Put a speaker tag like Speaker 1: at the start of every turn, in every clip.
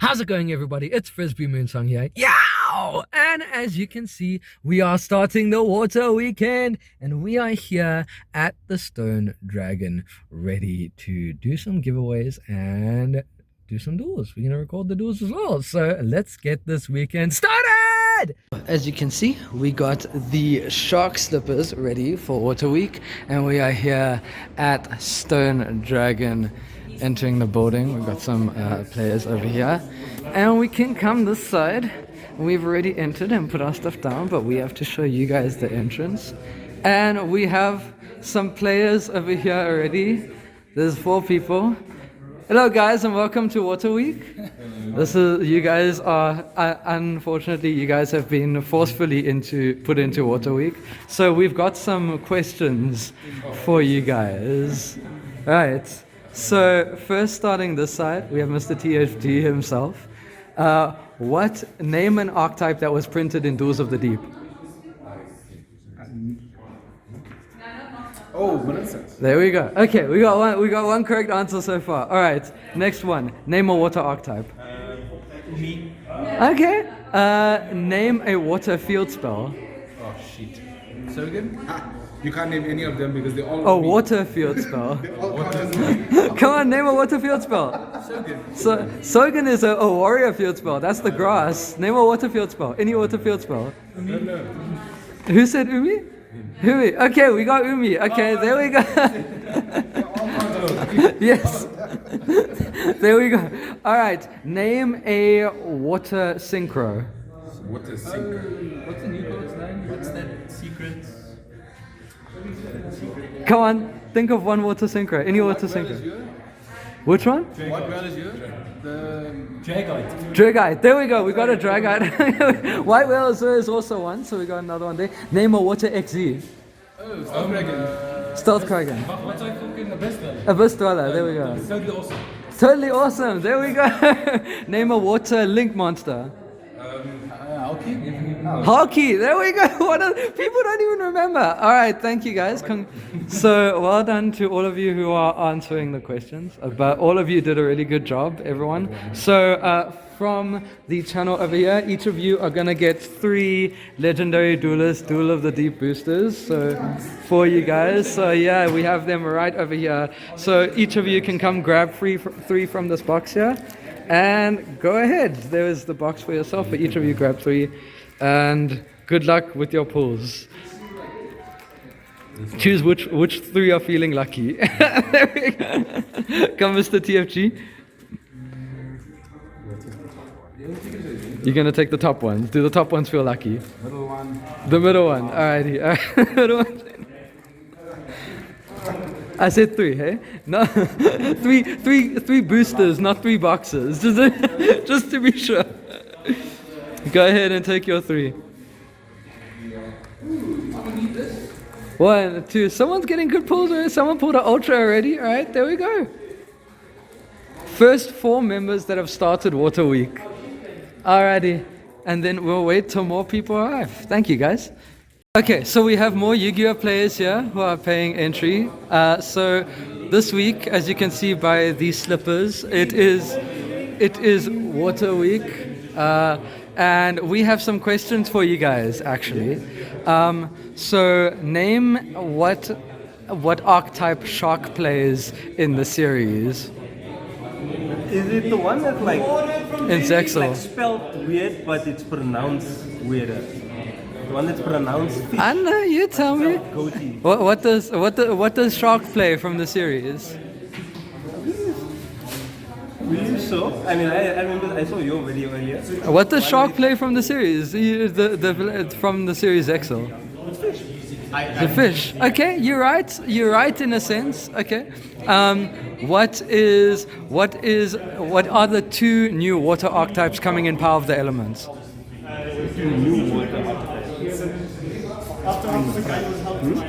Speaker 1: How's it going, everybody? It's Frisby Moonsong here. Yow! And as you can see, we are starting the water weekend, and we are here at the Stone Dragon, ready to do some giveaways and do some duels. We're gonna record the duels as well. So let's get this weekend started! As you can see, we got the shark slippers ready for Water Week, and we are here at Stone Dragon entering the building. We've got some players over here, and we can come this side. We've already entered and put our stuff down, but we have to show you guys the entrance. And we have some players over here already. There's 4 people. Hello guys, and welcome to Water Week. You guys are unfortunately, you guys have been forcefully put into Water Week. So we've got some questions for you guys. Right. So first, starting this side, we have Mr. TFG himself. What name an archetype that was printed in Duels of the Deep?
Speaker 2: Oh, Marincis.
Speaker 1: There we go. Okay, we got one correct answer so far. All right, next one. Name a water archetype.
Speaker 2: Me.
Speaker 1: Okay. Name a water field spell.
Speaker 2: Oh shit. So again? You can't name any of them because they all.
Speaker 1: Oh, water field spell. Come on, name a water field spell. Sogan is a warrior field spell. That's the grass. Name a water field spell. Any water field spell.
Speaker 2: No.
Speaker 1: Who said Umi? Umi. Okay, we got Umi. Okay, there we go. Yes. There we go. All right. Name a water synchro.
Speaker 2: Water synchro.
Speaker 3: What's the new code's name? What's that secret?
Speaker 1: Come on, think of one water synchro. Any water synchro. Which one?
Speaker 2: What girl is you? The
Speaker 3: Dragite.
Speaker 1: Dragite. There we go. We got a Dragite. White Whale is also one, so we got another one there. Name a water XZ.
Speaker 2: oh, Stone Dragon.
Speaker 1: Stealth Kraken.
Speaker 3: What's I fucking the best one?
Speaker 1: Abyss Dweller. There we go.
Speaker 3: Totally awesome.
Speaker 1: Totally awesome. There we go. Name a water link monster. Hockey, there we go. People don't even remember. All right, thank you guys. So well done to all of you who are answering the questions. But all of you did a really good job, everyone. So from the channel over here, each of you are gonna get 3 Legendary Duelist Duel of the Deep boosters. So for you guys. So yeah, we have them right over here. So each of you can come grab 3 from this box here. And go ahead. There is the box for yourself. For each of you, grab 3. And good luck with your pulls. Choose which 3 are feeling lucky. There we go. Come, Mr. TFG. You're gonna take the top ones. Do the top ones feel lucky?
Speaker 2: Middle one.
Speaker 1: The middle one. Alrighty. Middle one. I said 3, hey? No, three boosters, not 3 boxes. Just to be sure. Go ahead and take your 3. 1, 2. Someone's getting good pulls already. Someone pulled an ultra already. All right, there we go. First 4 members that have started Water Week. Alrighty, and then we'll wait till more people arrive. Thank you, guys. Okay, so we have more Yu-Gi-Oh players here who are paying entry. So this week, as you can see by these slippers, it is Water Week, and we have some questions for you guys actually. So name what archetype shark plays in the series.
Speaker 4: Is it the one that's like
Speaker 1: In Zexel.
Speaker 4: like spelled weird but it's pronounced weirder? The one that's pronounced fish.
Speaker 1: I know, you tell me.
Speaker 4: Goatee.
Speaker 1: What does Shark play from the series?
Speaker 4: Believe so. I mean, I remember I saw your video earlier.
Speaker 1: What does Shark play from the series? From the series Excel. The fish. Okay, you're right. You're right in a sense. Okay. What are the 2 new water archetypes coming in Power of the Elements?
Speaker 4: New water archetype.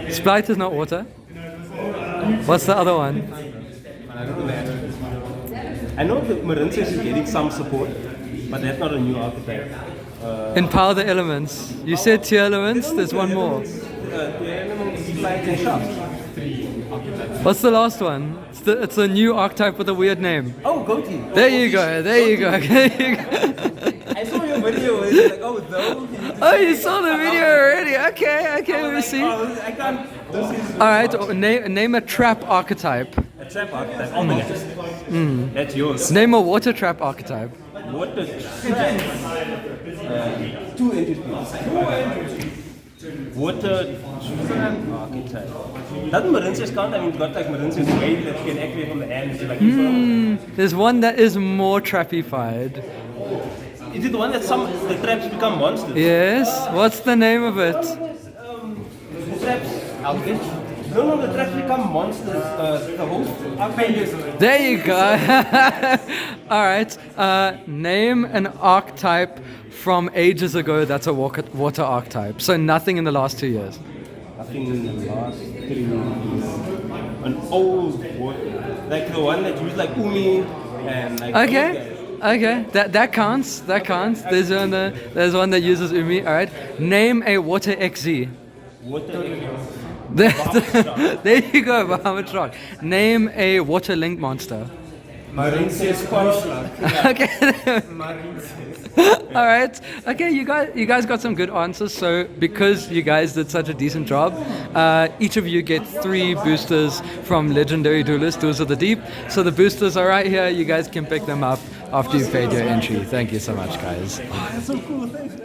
Speaker 1: Splite is not water. What's the other one?
Speaker 4: I don't know that. I know that Marincis is getting some support, but that's not a new archetype.
Speaker 1: In Power of the Elements. You said 2 elements. There's one more.
Speaker 4: The elements like and sharks. 3 archetypes.
Speaker 3: archetype.
Speaker 1: What's the last one? It's a new archetype with a weird name.
Speaker 4: Oh, goatee.
Speaker 1: There you go. There you go. There you go.
Speaker 4: I saw your video. It's like, oh, though.
Speaker 1: Oh, you saw the video already. Okay. We'll see. All
Speaker 4: Oh, I can't. This is
Speaker 1: right. Name a trap archetype.
Speaker 4: a trap archetype. Oh, my That's yours.
Speaker 1: Name a water trap archetype.
Speaker 4: What the trap? 2 entries, please. Water archetype. Doesn't Marincis count? I mean, you've got like Marincis wave that you can activate from the hand. Like,
Speaker 1: There's one that is more trappified.
Speaker 4: is it the one that the traps become monsters?
Speaker 1: Yes. What's the name of it?
Speaker 4: The traps. No, the traps become monsters. The host archetype.
Speaker 1: There you go. All right. Name an archetype from ages ago that's a water archetype. So nothing in the last 2 years.
Speaker 4: I think in the last 3 years. An old water. Like the one that used like Umi and like.
Speaker 1: Okay. That counts. There's one that uses Umi. All right. Name a water XZ.
Speaker 4: Water.
Speaker 1: There you go, Bahamut Rock. Name a water link monster.
Speaker 4: Marincis construct.
Speaker 1: Okay. All right. Okay, you guys got some good answers. So because you guys did such a decent job, each of you get 3 boosters from Legendary Duelist, Duels of the Deep. So the boosters are right here. You guys can pick them up after you've paid your entry. Thank you so much, guys.
Speaker 4: That's so cool. Thanks.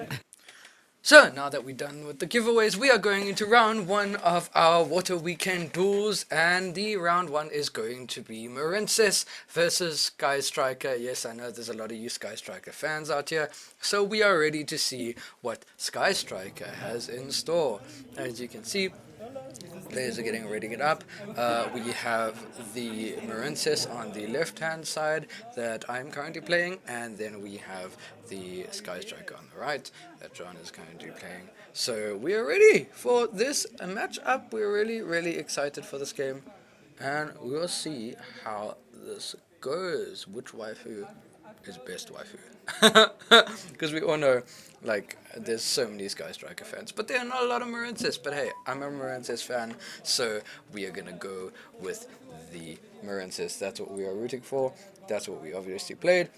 Speaker 1: So now that we're done with the giveaways, we are going into round 1 of our Water Weekend duels, and the round 1 is going to be Marincis versus Sky Striker. Yes, I know there's a lot of you Sky Striker fans out here, so we are ready to see what Sky Striker has in store. As you can see, players are getting ready to get up. We have the Marincis on the left-hand side that I'm currently playing, and then we have the Sky Striker on the right that John is currently playing. So we are ready for this match-up. We're really excited for this game, and we'll see how this goes. Which waifu is best waifu? Because we all know, like, there's so many Sky Striker fans, but there are not a lot of Marincis. But hey, I'm a Marincis fan, so we are gonna go with the Marincis. That's what we are rooting for. That's what we obviously played.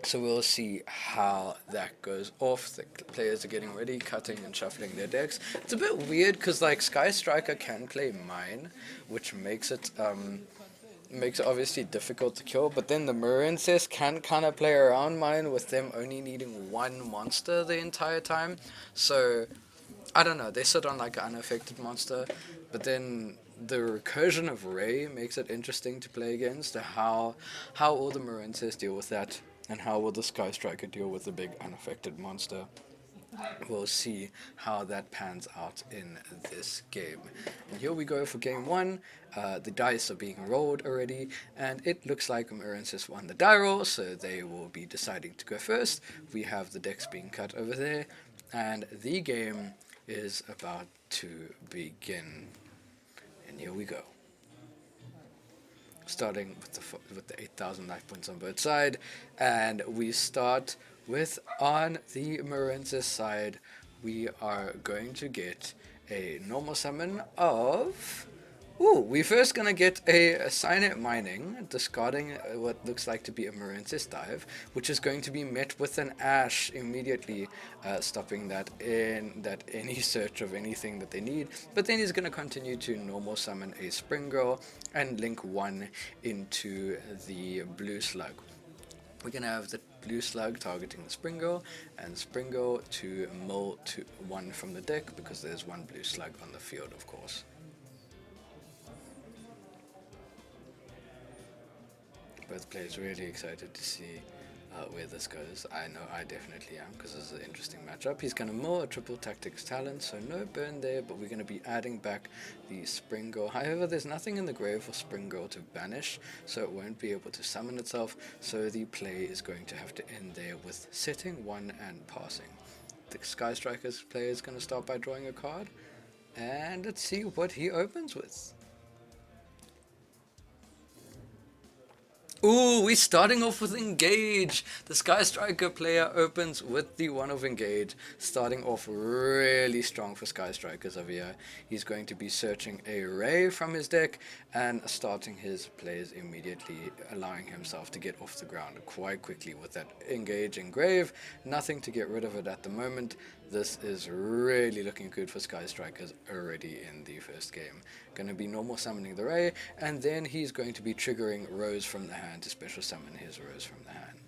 Speaker 1: So we'll see how that goes off. The players are getting ready, cutting and shuffling their decks. It's a bit weird because like Sky Striker can play mine, which makes it obviously difficult to kill, but then the Marincis can kind of play around mine with them only needing 1 monster the entire time. So I don't know, they sit on like an unaffected monster, but then the recursion of Ray makes it interesting to play against. How will the Marincis deal with that, and how will the Sky Striker deal with the big unaffected monster? We'll see how that pans out in this game. And here we go for game 1. The dice are being rolled already, and it looks like Marincis won the die roll, so they will be deciding to go first. We have the decks being cut over there, and the game is about to begin. And here we go. Starting with the 8,000 life points on both sides, and we start with, on the Marincis side, we are going to get a normal summon of... we're first going to get a Signet Mining, discarding what looks like to be a Marincis dive, which is going to be met with an Ash immediately, stopping that any search of anything that they need. But then he's going to continue to normal summon a Spring Girl and link 1 into the Blue Slug. We're going to have the Blue Slug targeting the Spring Girl, and Spring Girl to mill 1 from the deck, because there's 1 Blue Slug on the field, of course. Both players really excited to see where this goes. I know I definitely am, because this is an interesting matchup. He's going to mill a triple tactics talent, so no burn there, but we're going to be adding back the Spring Girl. However, there's nothing in the grave for Spring Girl to banish, so it won't be able to summon itself, so the play is going to have to end there with setting 1 and passing. The Sky Strikers player is going to start by drawing a card, and let's see what he opens with. Ooh, we're starting off with Engage. The Sky Striker player opens with the one of Engage, starting off really strong for Sky Strikers over here. He's going to be searching a Ray from his deck and starting his plays immediately, allowing himself to get off the ground quite quickly with that Engage Engrave. Nothing to get rid of it at the moment. This is really looking good for Sky Strikers already in the first game. Going to be normal summoning the Ray, and then he's going to be triggering Rose from the hand to special summon his Rose from the hand.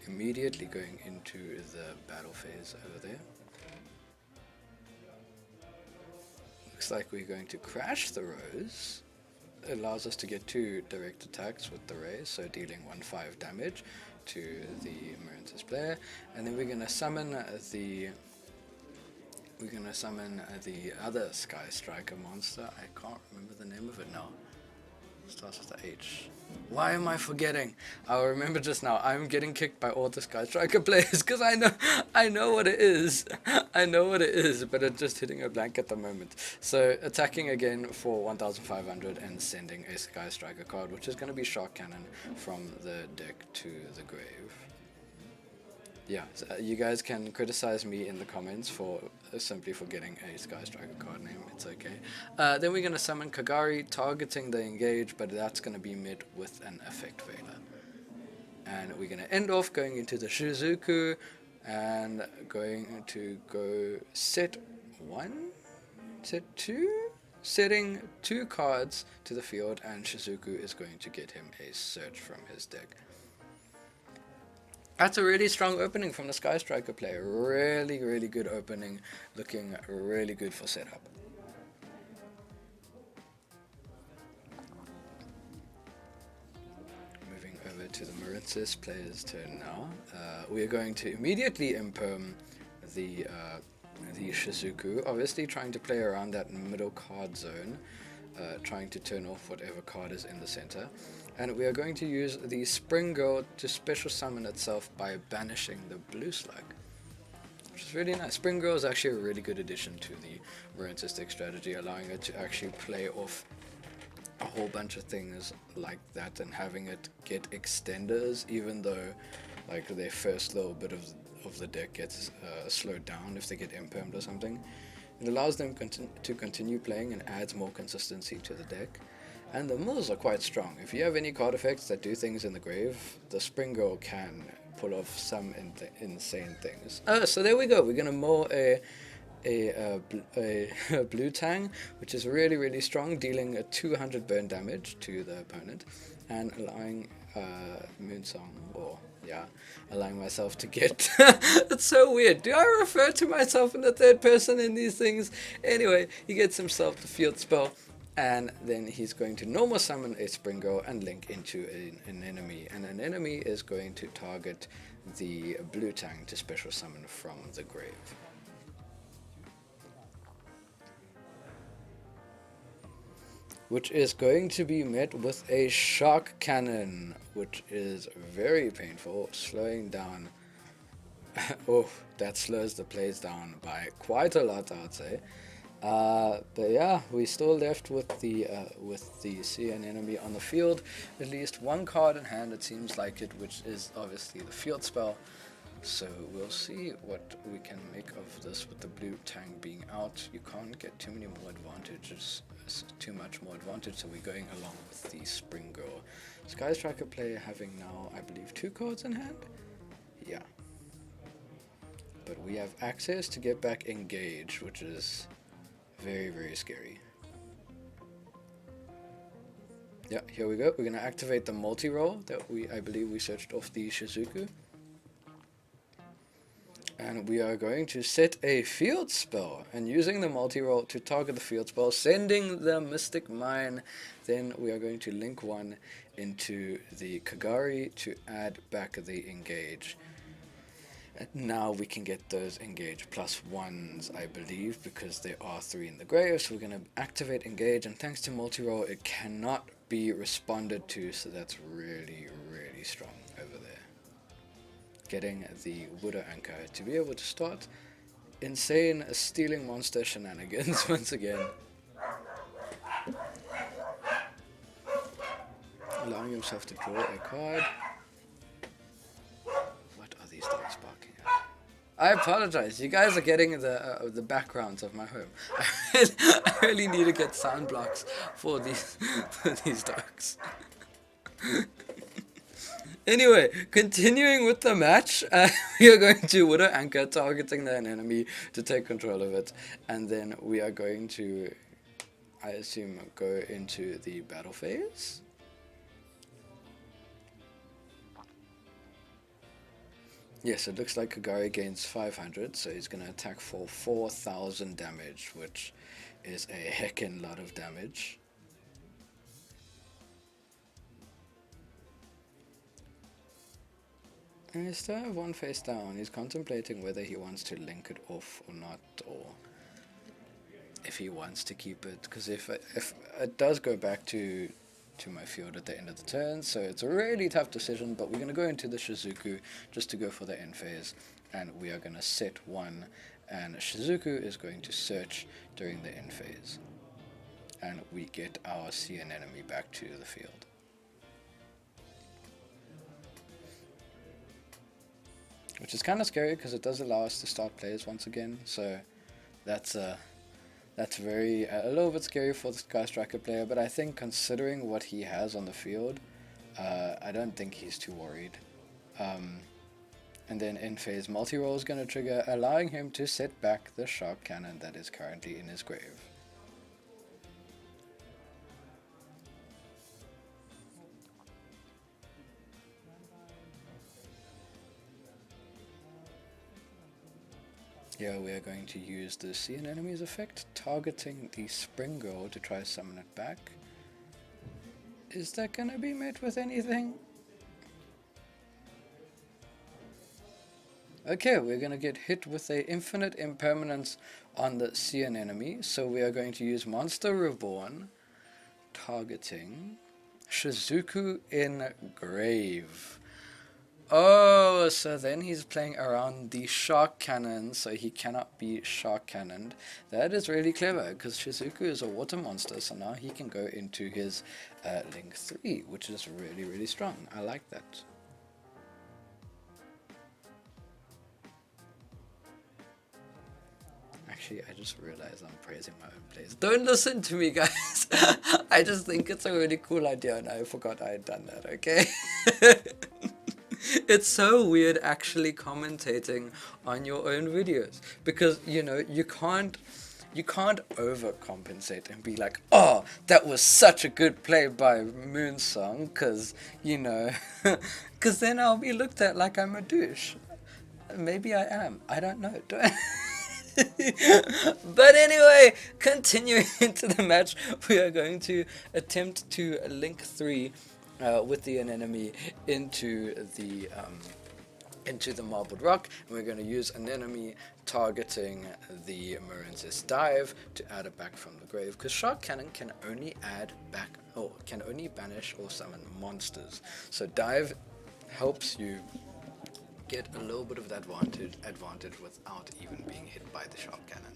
Speaker 1: Immediately going into the battle phase over there. Looks like we're going to crash the Rose. It allows us to get 2 direct attacks with the Ray, so dealing 1/5 damage to the Marincis player, and then we're going to summon the other Sky Striker monster. I can't remember the name of it now. Starts with the H. Why am I forgetting? I'll remember just now. I'm getting kicked by all the Sky Striker players because I know what it is. I know what it is, but it's just hitting a blank at the moment. So attacking again for 1,500 and sending a Sky Striker card, which is going to be Shark Cannon from the deck to the grave. Yeah, so you guys can criticize me in the comments for simply forgetting a Sky Striker card name. It's okay. Then we're going to summon Kagari, targeting the Engage, but that's going to be met with an Effect Veiler. And we're going to end off going into the Shizuku and going to go set 1, set 2, setting 2 cards to the field, and Shizuku is going to get him a search from his deck. That's a really strong opening from the Sky Striker player. Really, really good opening. Looking really good for setup. Moving over to the Marincis player's turn now. We are going to immediately imperm the Shizuku. Obviously trying to play around that middle card zone. Trying to turn off whatever card is in the center. And we are going to use the Spring Girl to special summon itself by banishing the Blue Slug, which is really nice. Spring Girl is actually a really good addition to the Marincis deck strategy, allowing it to actually play off a whole bunch of things like that and having it get extenders, even though like their first little bit of the deck gets slowed down if they get impermed or something. It allows them to continue playing and adds more consistency to the deck. And the mills are quite strong. If you have any card effects that do things in the grave, the Spring Girl can pull off some insane things. So there we go. We're gonna mill a Blue Tang, which is really, really strong, dealing a 200 burn damage to the opponent, and allowing Moonsong, allowing myself to get... It's so weird. Do I refer to myself in the third person in these things? Anyway, he gets himself the field spell, and then he's going to normal summon a Spring Girl and link into an enemy, and an enemy is going to target the Blue Tang to special summon from the grave. Which is going to be met with a Shark Cannon, which is very painful, slowing down. Oh, that slows the plays down by quite a lot, I'd say. But yeah, we still left with the CN enemy on the field. At least one card in hand, it seems like it, which is obviously the field spell. So we'll see what we can make of this with the Blue Tang being out. You can't get too many more advantages, too much more advantage, so we're going along with the Spring Girl. Sky Striker player having now, I believe, 2 cards in hand? Yeah. But we have access to get back Engage, which is very, very scary. Yeah, here we go. We're going to activate the multi-roll that I believe we searched off the Shizuku. And we are going to set a field spell, and using the multi-roll to target the field spell, sending the Mystic Mine. Then we are going to link one into the Kagari to add back the Engage. And now we can get those Engage +1s, I believe, because there are 3 in the grave. So we're going to activate Engage, and thanks to multi-roll, it cannot be responded to, so that's really, really strong over there. Getting the Widow Anchor to be able to start insane stealing monster shenanigans once again. allowing himself to draw a card. What are these dogs barking at? I apologize. You guys are getting the backgrounds of my home. I really need to get sound blocks for these dogs. Anyway, continuing with the match, we are going to Widow Anchor, targeting an enemy to take control of it, and then we are going to, I assume, go into the battle phase. Yes, it looks like Kagari gains 500, so he's going to attack for 4,000 damage, which is a heckin' lot of damage. And he still have one face down. He's contemplating whether he wants to link it off or not, or if he wants to keep it. Because if it does go back to my field at the end of the turn, so it's a really tough decision. But we're going to go into the Shizuku just to go for the end phase, and we are going to set one, and Shizuku is going to search during the end phase, and we get our CN enemy back to the field. Which is kind of scary because it does allow us to start plays once again, so that's very a little bit scary for the Sky Striker player, but I think considering what he has on the field, I don't think he's too worried. And then in phase, multi-roll is going to trigger, allowing him to set back the shark cannon that is currently in his grave. Here we are going to use the See an Enemy's effect, targeting the Spring Girl to try to summon it back. Is that going to be met with anything? Okay, we're going to get hit with a infinite impermanence on the See an Enemy, so we are going to use Monster Reborn, targeting Shizuku in Grave. Oh, so then he's playing around the Shark Cannon, so he cannot be Shark Cannoned. That is really clever, because Shizuku is a water monster, so now he can go into his Link 3, which is really, really strong. I like that. Actually, I just realized I'm praising my own plays. Don't listen to me, guys. I just think it's a really cool idea, and I forgot I had done that, okay? It's so weird actually commentating on your own videos, because you know you can't overcompensate and be like, oh, that was such a good play by Moonsong, because you know because then I'll be looked at like I'm a douche. Maybe I am, I don't know. But anyway, continuing into the match, we are going to attempt to link 3 with the enemy into the Marbled Rock, and we're going to use an enemy targeting the Marincis Dive to add it back from the grave, because Shark Cannon can only add back, or can only banish or summon monsters. So Dive helps you get a little bit of that advantage without even being hit by the Shark Cannon.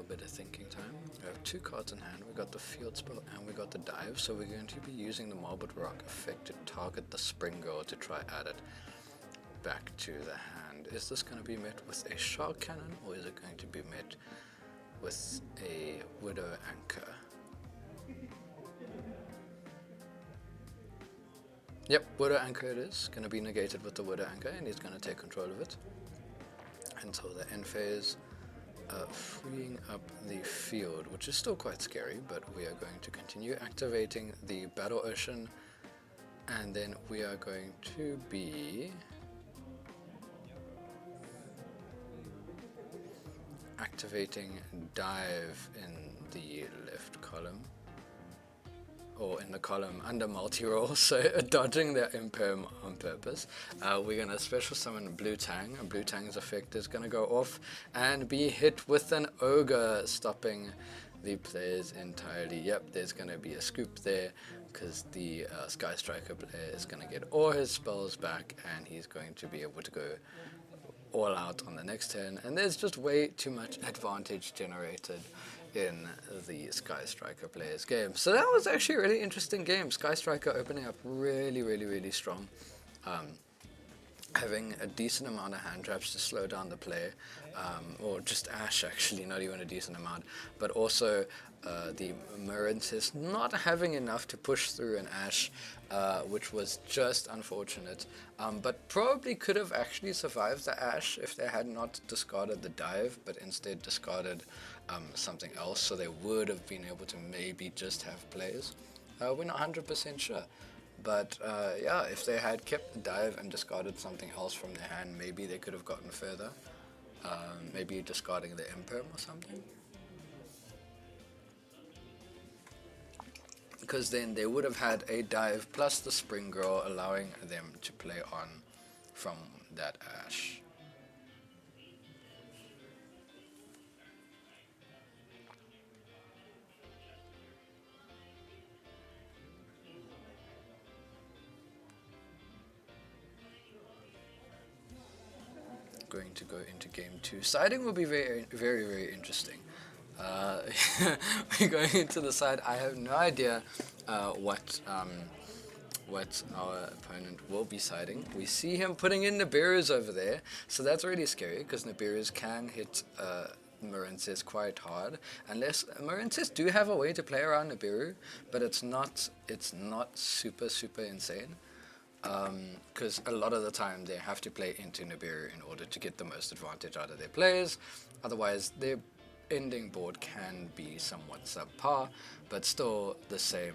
Speaker 1: Bit of thinking time. We have 2 cards in hand. We got the field spell and we got the dive, so we're going to be using the Marbled Rock effect to target the Spring Girl to try add it back to the hand. Is this going to be met with a Shark Cannon, or is it going to be met with a Widow Anchor? Yep, Widow Anchor it is. Going to be negated with the Widow Anchor, and he's going to take control of it until the end phase. Freeing up the field, which is still quite scary, but we are going to continue activating the Battle Ocean, and then we are going to be activating Dive in the left column, or in the column under multi-roll, so dodging the imperm on purpose. We're going to special summon Blue Tang, and Blue Tang's effect is going to go off and be hit with an Ogre, stopping the players entirely. Yep, there's going to be a scoop there, because the Sky Striker player is going to get all his spells back, and he's going to be able to go all out on the next turn, and there's just way too much advantage generated in the Sky Striker player's game. So that was actually a really interesting game. Sky Striker opening up really strong, having a decent amount of hand traps to slow down the play, or just Ash actually, not even a decent amount, but also the Marincis not having enough to push through an Ash, which was just unfortunate, but probably could have actually survived the Ash if they had not discarded the dive, but instead discarded something else, so they would have been able to maybe just have plays. We're not 100% sure. But yeah, if they had kept the dive and discarded something else from their hand, maybe they could have gotten further. Maybe discarding the Imperm or something. Because then they would have had a dive plus the Spring Girl, allowing them to play on from that Ash. Going to go into game 2. Siding will be very interesting. We're going into the side. I have no idea what our opponent will be siding. We see him putting in Nibiru's over there, so that's really scary because Nibiru's can hit Marincis quite hard, unless Marincis do have a way to play around Nibiru, but it's not super insane. Because a lot of the time they have to play into Nibiru in order to get the most advantage out of their players. Otherwise, their ending board can be somewhat subpar, but still the same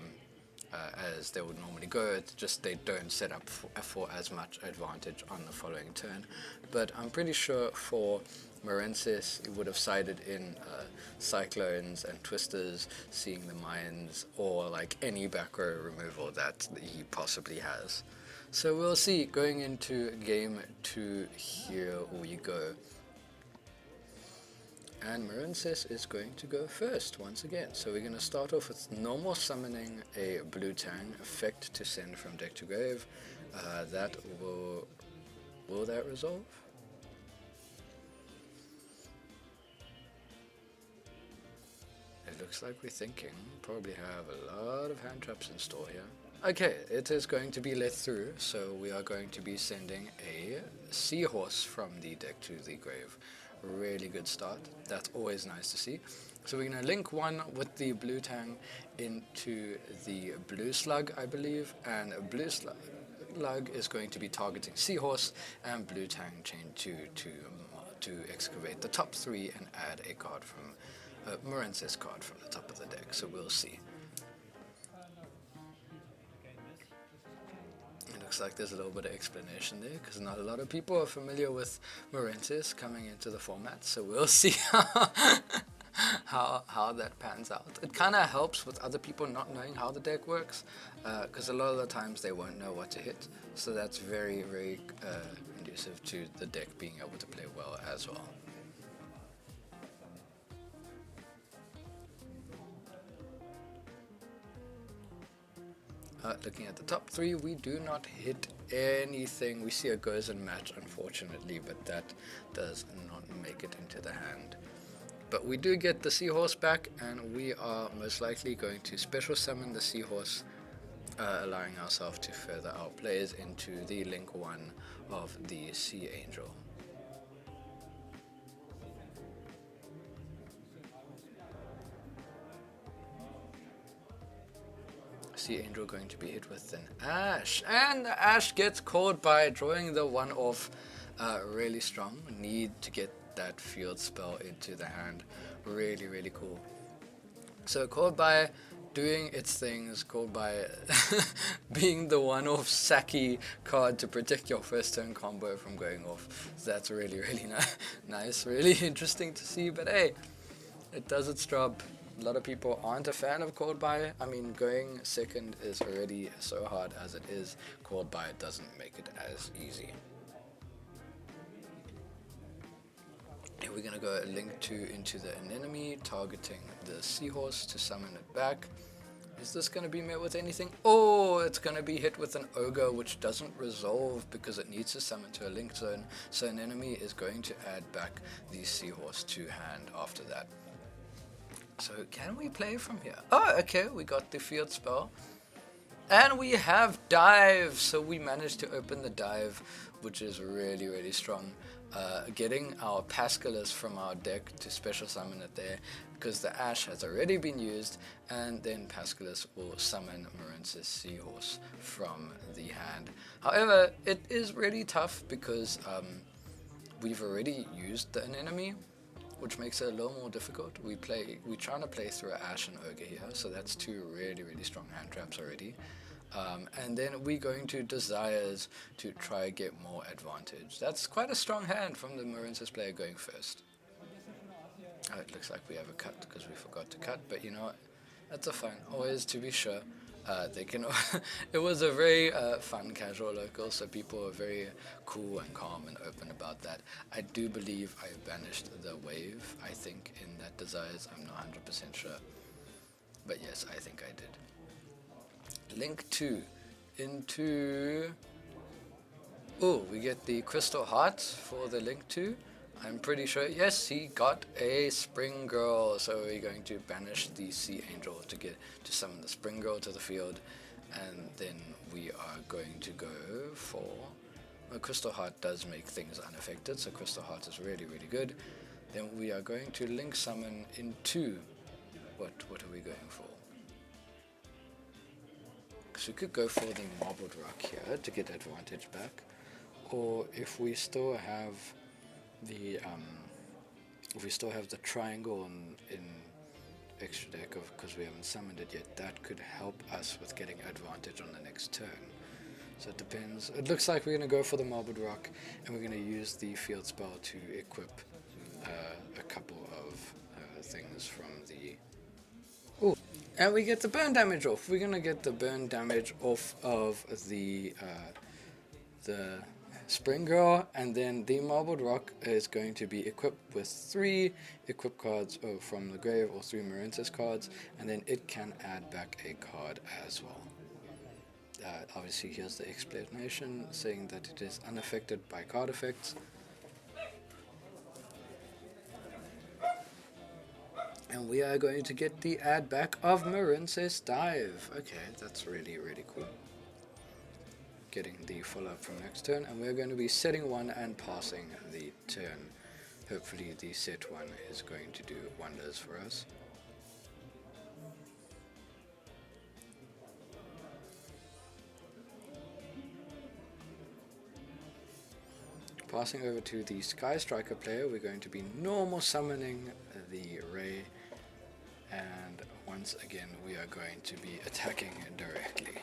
Speaker 1: as they would normally go. It's just they don't set up for as much advantage on the following turn. But I'm pretty sure for Marincis, he would have sided in Cyclones and Twisters, seeing the Mines, or like any back row removal that he possibly has. So we'll see. Going into game 2, here we go. And Marincis is going to go first once again. So we're going to start off with normal summoning a blue Tang effect to send from deck to grave. That will that resolve? It looks like we're thinking. Probably have a lot of hand traps in store here. Okay, it is going to be let through, so we are going to be sending a Seahorse from the deck to the grave. Really good start. That's always nice to see. So we're going to link one with the blue Tang into the blue Slug, I believe, and a blue Slug is going to be targeting Seahorse, and blue Tang chain 2 to excavate the top 3 and add a card from Marincis card from the top of the deck. So we'll see. Looks like there's a little bit of explanation there, because not a lot of people are familiar with Marincis coming into the format, so we'll see how that pans out. It kind of helps with other people not knowing how the deck works, because a lot of the times they won't know what to hit, so that's very conducive to the deck being able to play well as well. Looking at the top 3, we do not hit anything. We see a goes and match, unfortunately, but that does not make it into the hand. But we do get the Seahorse back, and we are most likely going to special summon the Seahorse, allowing ourselves to further our players into the link 1 of the Sea Angel. Sea Angel going to be hit with an Ash, and the Ash gets caught by drawing the one off. Really strong. Need to get that field spell into the hand. Really cool. So called by doing its things, called by being the one off Saki card to protect your first turn combo from going off. So that's really nice, really interesting to see, but hey, it does its job. A lot of people aren't a fan of Called By. I mean, going second is already so hard as it is. Called By doesn't make it as easy. And we're going to go link 2 into the enemy, targeting the Seahorse to summon it back. Is this going to be met with anything? Oh, it's going to be hit with an ogre, which doesn't resolve because it needs to summon to a link zone. So an enemy is going to add back the seahorse to hand after that. So can we play from here? Oh, okay, we got the field spell. And we have dive, so we managed to open the dive, which is really, really strong. Getting our Pascalis from our deck to special summon it there, because the Ash has already been used, and then Pascalis will summon Marincis Seahorse from the hand. However, it is really tough because we've already used an enemy, which makes it a little more difficult. We're trying to play through an Ash and Ogre here, so that's two really, really strong hand traps already. And then we're going to Desires to try get more advantage. That's quite a strong hand from the Marincis player going first. Oh, it looks like we have a cut because we forgot to cut, but you know what? That's a fine. Always to be sure. They can. It was a very fun casual local, so people were very cool and calm and open about that. I do believe I banished the wave, I think, in that Desires. I'm not 100% sure. But yes, I think I did. Link 2 into... Oh, we get the Crystal Heart for the Link 2. I'm pretty sure, yes, he got a Spring Girl, so we're going to banish the Sea Angel to summon the Spring Girl to the field, and then we are going to go for... Well, Crystal Heart does make things unaffected, so Crystal Heart is really, really good. Then we are going to Link Summon into... What are we going for? So we could go for the Marbled Rock here to get advantage back, or if we still have the triangle in extra deck because we haven't summoned it yet, that could help us with getting advantage on the next turn. So it depends. It looks like we're going to go for the Marbled Rock, and we're going to use the field spell to equip a couple of things from the... Oh, and we get the burn damage off. We're going to get the burn damage off of the Spring Girl, and then the Marbled Rock is going to be equipped with 3 equip cards from the grave, or 3 Marincis cards, and then it can add back a card as well. Obviously, here's the explanation saying that it is unaffected by card effects. And we are going to get the add back of Marincis Dive. Okay, that's really, really cool. Getting the follow-up from next turn, and we're going to be setting 1 and passing the turn. Hopefully the set 1 is going to do wonders for us. Passing over to the Sky Striker player, we're going to be normal summoning the Ray, and once again we are going to be attacking directly.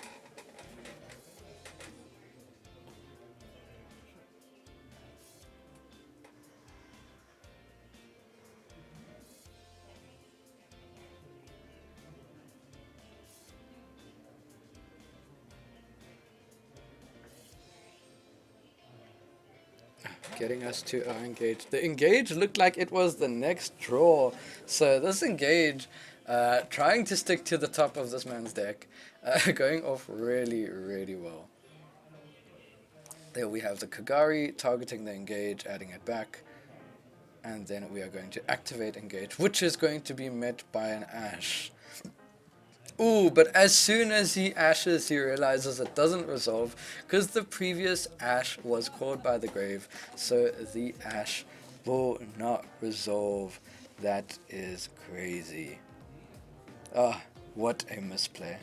Speaker 1: Getting us to our engage. The engage looked like it was the next draw. So this engage, trying to stick to the top of this man's deck, going off really, really well. There we have the Kagari targeting the engage, adding it back. And then we are going to activate engage, which is going to be met by an Ash. Ooh, but as soon as he ashes, he realizes it doesn't resolve because the previous Ash was called by the grave, so the Ash will not resolve. That is crazy. Ah, what a misplay.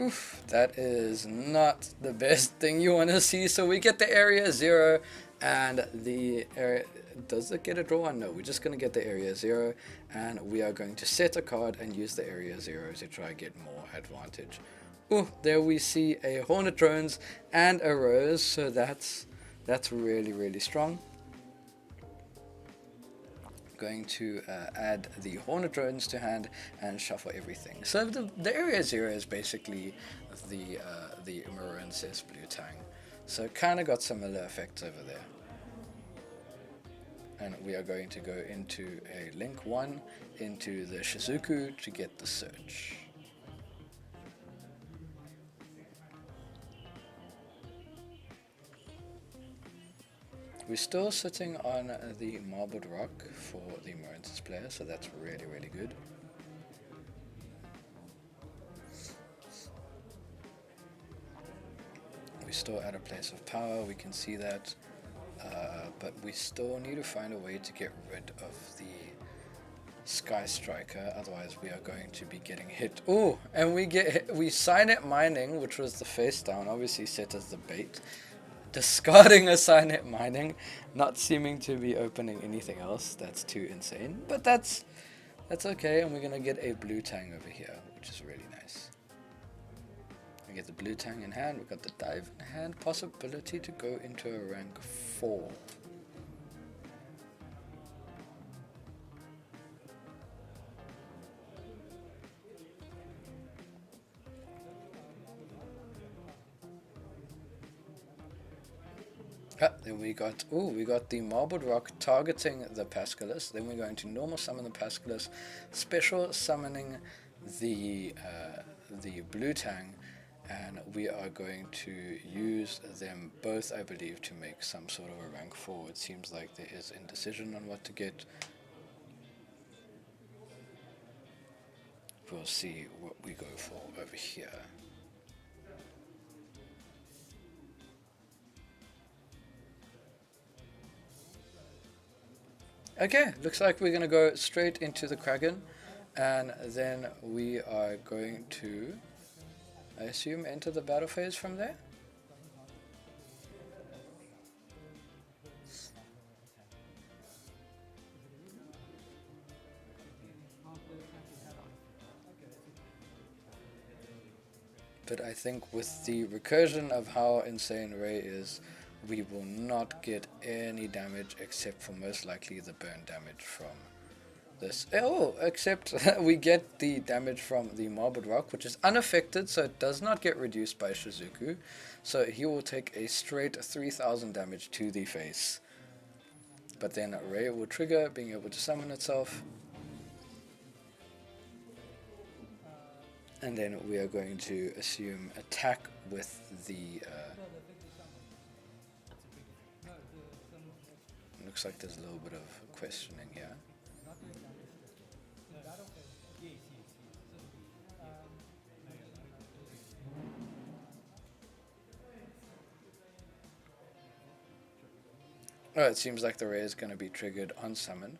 Speaker 1: Oof, that is not the best thing you want to see. So we get the area 0, and the area... Does it get a draw? No, we're just going to get the area 0, and we are going to set a card and use the area 0 to try get more advantage. Ooh, there we see a Hornet Drones and a Rose, so that's really, really strong. going to add the Hornet drones to hand and shuffle everything. So the area 0 is basically the Marincis blue tang. So kind of got similar effects over there. And we are going to go into a link 1 into the Shizuku to get the search. We're still sitting on the marbled rock for the Marincis player, so that's really, really good. We're still at a place of power, we can see that, but we still need to find a way to get rid of the Sky Striker, otherwise we are going to be getting hit. Oh, and we Signet Mining, which was the face down, obviously set as the bait. Discarding a Signet Mining, not seeming to be opening anything else. That's too insane, but that's okay, and we're gonna get a blue tang over here, which is really nice. We get the blue tang in hand, we've got the dive in hand, possibility to go into a rank 4. Then we got the marbled rock targeting the Pascalus. Then we're going to normal summon the Pascalus, special summoning the blue tang, and we are going to use them both, I believe, to make some sort of a rank 4. It seems like there is indecision on what to get. We'll see what we go for over here. Okay, looks like we're going to go straight into the Kraken, and then we are going to, I assume, enter the battle phase from there? But I think with the recursion of how insane Ray is, we will not get any damage except for most likely the burn damage from this. Oh, except we get the damage from the marbled rock, which is unaffected, so it does not get reduced by Shizuku. So he will take a straight 3000 damage to the face. But then Ray will trigger, being able to summon itself. And then we are going to assume attack with the... looks like there's a little bit of questioning here. Oh, it seems like the Ray is going to be triggered on summon.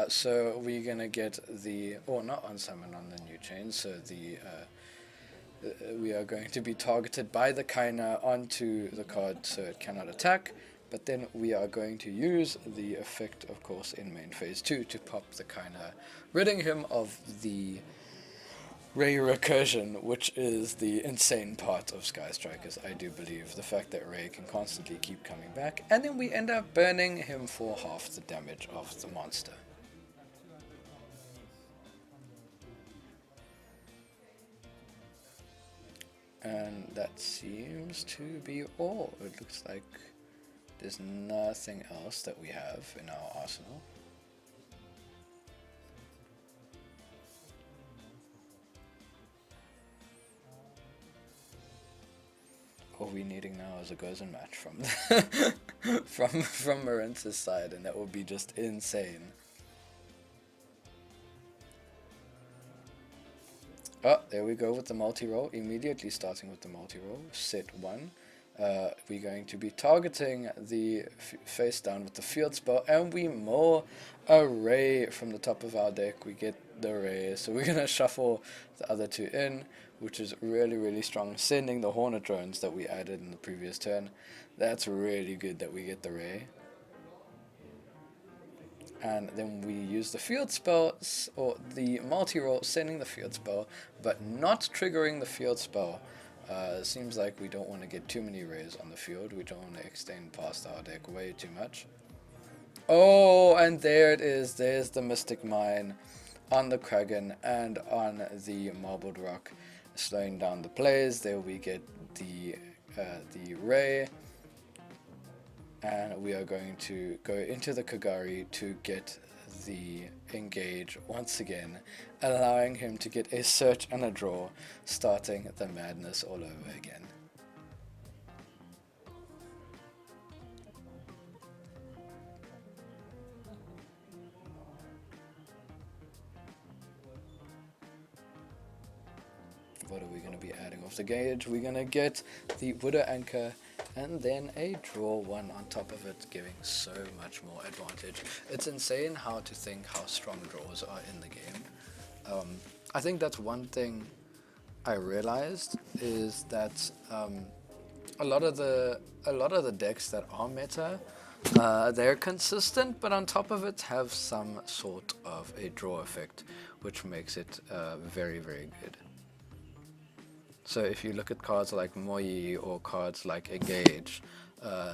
Speaker 1: So we're going to get the... or not on summon, on the new chain. So we are going to be targeted by the Kaina onto the card so it cannot attack. But then we are going to use the effect, of course, in main phase 2 to pop the Kaina, ridding him of the Ray recursion, which is the insane part of Sky Strikers, I do believe. The fact that Ray can constantly keep coming back. And then we end up burning him for half the damage of the monster. And that seems to be all. It looks like there's nothing else that we have in our arsenal. All we're needing now is a Gozen match from from Marincis' side, and that would be just insane. Oh, there we go with the multi-roll. Immediately starting with the multi-roll. Set 1. We're going to be targeting the face down with the field spell, and we mull a Ray from the top of our deck. We get the Ray, so we're going to shuffle the other two in, which is really, really strong. Sending the Hornet drones that we added in the previous turn. That's really good that we get the Ray. And then we use the field spell, or the multi-roll, sending the field spell, but not triggering the field spell. Seems like we don't want to get too many Rays on the field. We don't want to extend past our deck way too much. Oh, and there it is. There's the Mystic Mine on the Kraken and on the Marbled Rock, slowing down the plays. There we get the Ray, and we are going to go into the Kagari to get the Engage once again, allowing him to get a search and a draw, starting the madness all over again. What are we going to be adding off the gauge? We're going to get the Widow Anchor and then a draw one on top of it, giving so much more advantage. It's insane how to think how strong draws are in the game. I think that's one thing I realized is that a lot of the decks that are meta, they're consistent, but on top of it have some sort of a draw effect, which makes it very, very good. So if you look at cards like Moyi or cards like Engage,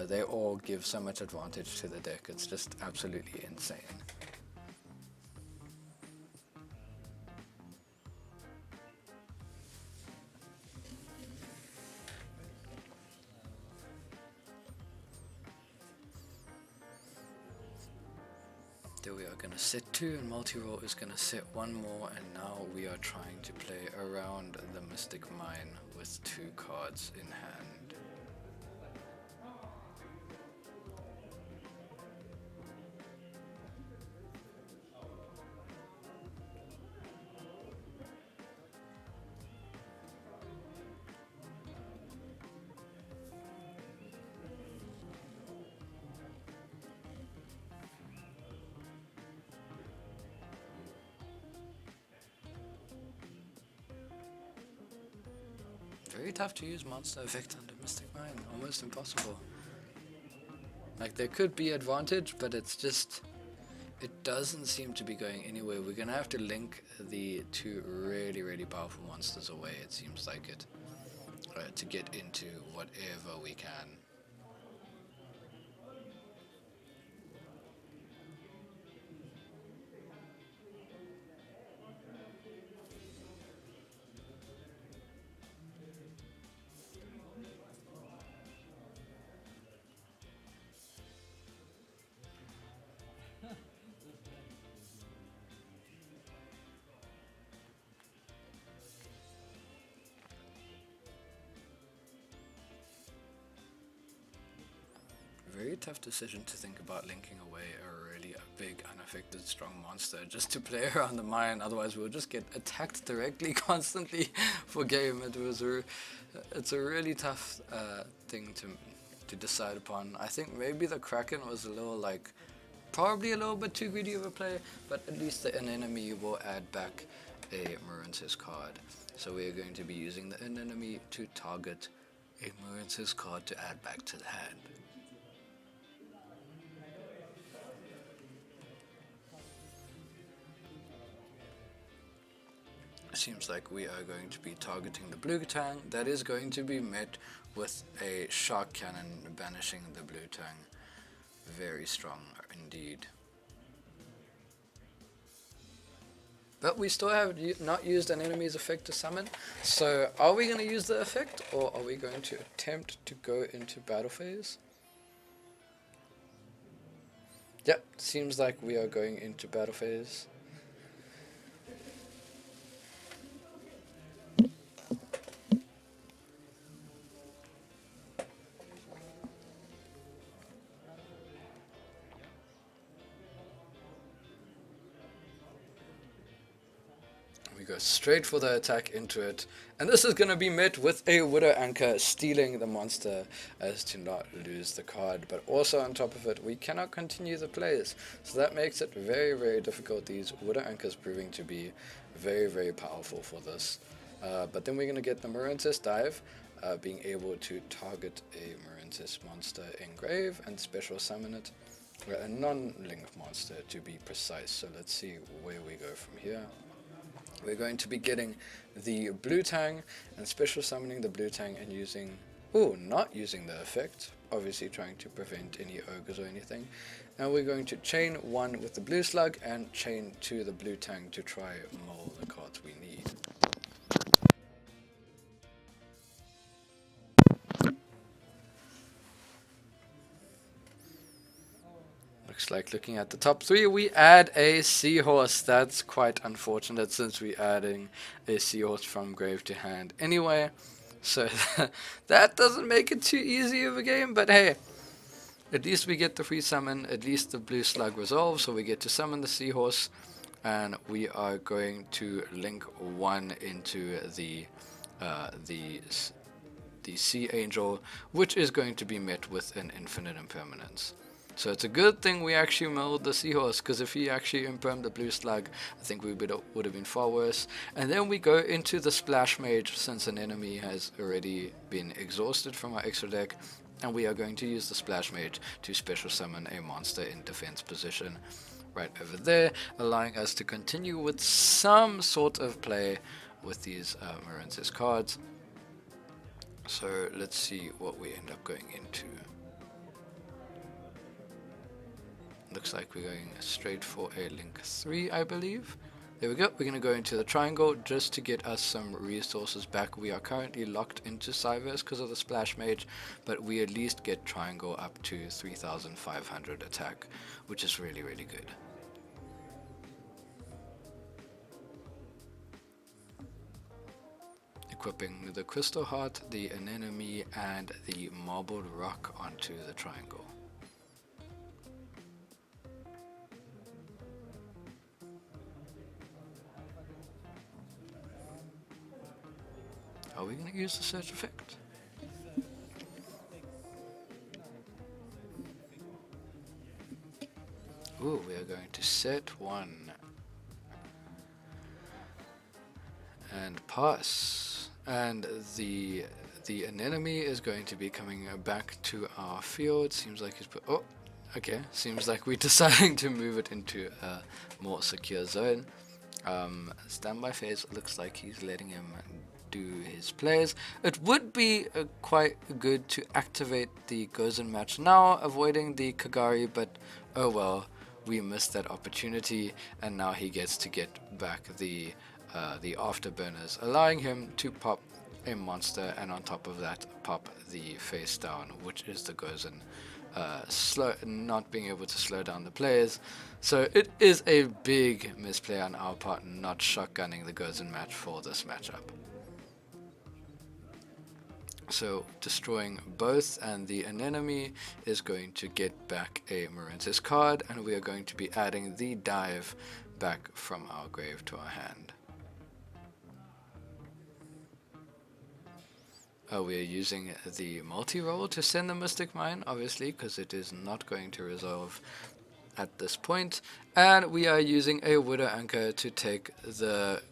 Speaker 1: they all give so much advantage to the deck. It's just absolutely insane. There we are going to set 2 and multi-roll is going to set 1 more, and now we are trying to play around the Mystic Mine with 2 cards in hand. Very tough to use monster effect under Mystic Mine, almost impossible. Like, there could be advantage, but it's just, it doesn't seem to be going anywhere. We're gonna have to link the 2 really, really powerful monsters away, it seems like it, to get into whatever we can. Very tough decision to think about linking away a really big, unaffected, strong monster just to play around the mine. Otherwise, we'll just get attacked directly, constantly for game. It's a really tough thing to decide upon. I think maybe the Kraken was a little probably a little bit too greedy of a play, but at least an enemy will add back a Marincis card. So we are going to be using the enemy to target a Marincis card to add back to the hand. Seems like we are going to be targeting the blue tang. That is going to be met with a shark cannon banishing the blue tang. Very strong indeed. But we still have not used an enemy's effect to summon. So are we going to use the effect, or are we going to attempt to go into battle phase? Yep, seems like we are going into battle phase. Go straight for the attack into it, and this is going to be met with a Widow Anchor, stealing the monster as to not lose the card. But also on top of it, we cannot continue the plays, so that makes it very, very difficult. These Widow Anchors proving to be very, very powerful for this. But then we're going to get the Marincis dive, being able to target a Marincis monster in grave and special summon it, a non-link monster to be precise. So let's see where we go from here. We're going to be getting the blue tang and special summoning the blue tang and using, not using the effect, obviously trying to prevent any ogres or anything. And we're going to chain 1 with the blue slug and chain 2 the blue tang to try mull the cards we need. Looks like, looking at the top 3, we add a seahorse. That's quite unfortunate since we're adding a seahorse from grave to hand anyway. So that doesn't make it too easy of a game, but hey, at least we get the free summon, at least the blue slug resolves, so we get to summon the seahorse, and we are going to link 1 into the sea angel, which is going to be met with an infinite impermanence. So it's a good thing we actually milled the seahorse, because if he actually impermed the blue slug, I think we would have been far worse. And then we go into the splash mage, since an enemy has already been exhausted from our extra deck, and we are going to use the splash mage to special summon a monster in defense position right over there, allowing us to continue with some sort of play with these Marincis cards. So let's see what we end up going into. Looks like we're going straight for a link 3, I believe. There we go. We're going to go into the triangle just to get us some resources back. We are currently locked into Cyverse because of the splash mage, but we at least get triangle up to 3,500 attack, which is really, really good. Equipping the crystal heart, the anemone, and the marbled rock onto the triangle. Are we going to use the search effect? Ooh, we are going to set 1 and pass, and the anemone is going to be coming back to our field. Seems like he's okay. Seems like we're deciding to move it into a more secure zone. Standby phase looks like he's letting him do his plays. It would be quite good to activate the Gozen match now, avoiding the Kagari, but oh well, we missed that opportunity, and now he gets to get back the afterburners, allowing him to pop a monster, and on top of that pop the face down, which is the Gozen, not being able to slow down the players. So it is a big misplay on our part not shotgunning the Gozen match for this matchup. So destroying both, and the anemone is going to get back a Marincis card, and we are going to be adding the dive back from our grave to our hand. We are using the multi-roll to send the Mystic Mine, obviously, because it is not going to resolve at this point. And we are using a Widow Anchor to take the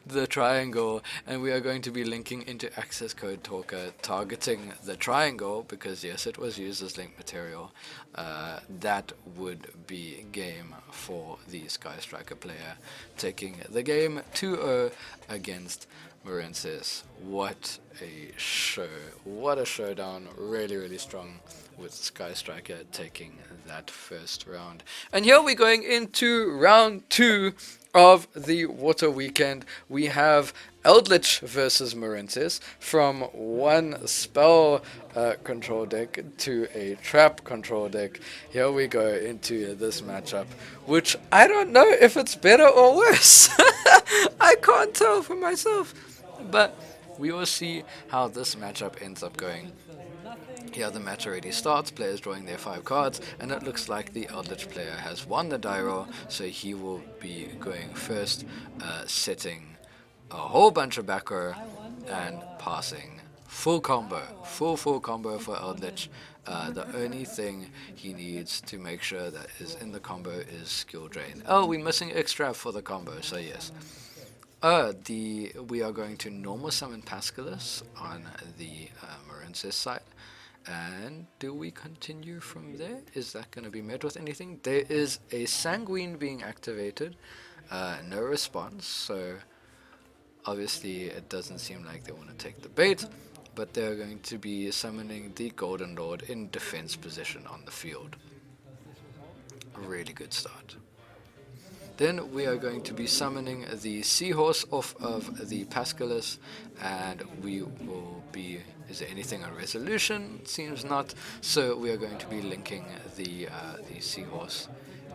Speaker 1: the triangle, and we are going to be linking into access code talker, targeting the triangle, because yes, it was used as link material. That would be game for the Sky Striker player, taking the game 2-0 against Marincis. What a show, what a showdown. Really, really strong with Sky Striker taking that first round. And here we're going into round 2 of the Water Weekend. We have Eldritch versus Marincis, from one spell control deck to a trap control deck. Here we go into this matchup, which I don't know if it's better or worse. I can't tell for myself, but we will see how this matchup ends up going. Here the match already starts, players drawing their 5 cards, and it looks like the Eldritch player has won the die roll, so he will be going first, setting a whole bunch of back row and passing. Full combo, full combo for Eldritch. The only thing he needs to make sure that is in the combo is skill drain. Oh, we're missing extra for the combo, so yes. We are going to normal summon Pascalus on the Marincis side. And do we continue from there? Is that going to be met with anything? There is a Sanguine being activated. No response, so obviously it doesn't seem like they want to take the bait. but they're going to be summoning the Golden Lord in defense position on the field. A really good start. Then we are going to be summoning the Seahorse off of the Pascalus, and we will be... Is there anything on resolution? Seems not. So we are going to be linking the Seahorse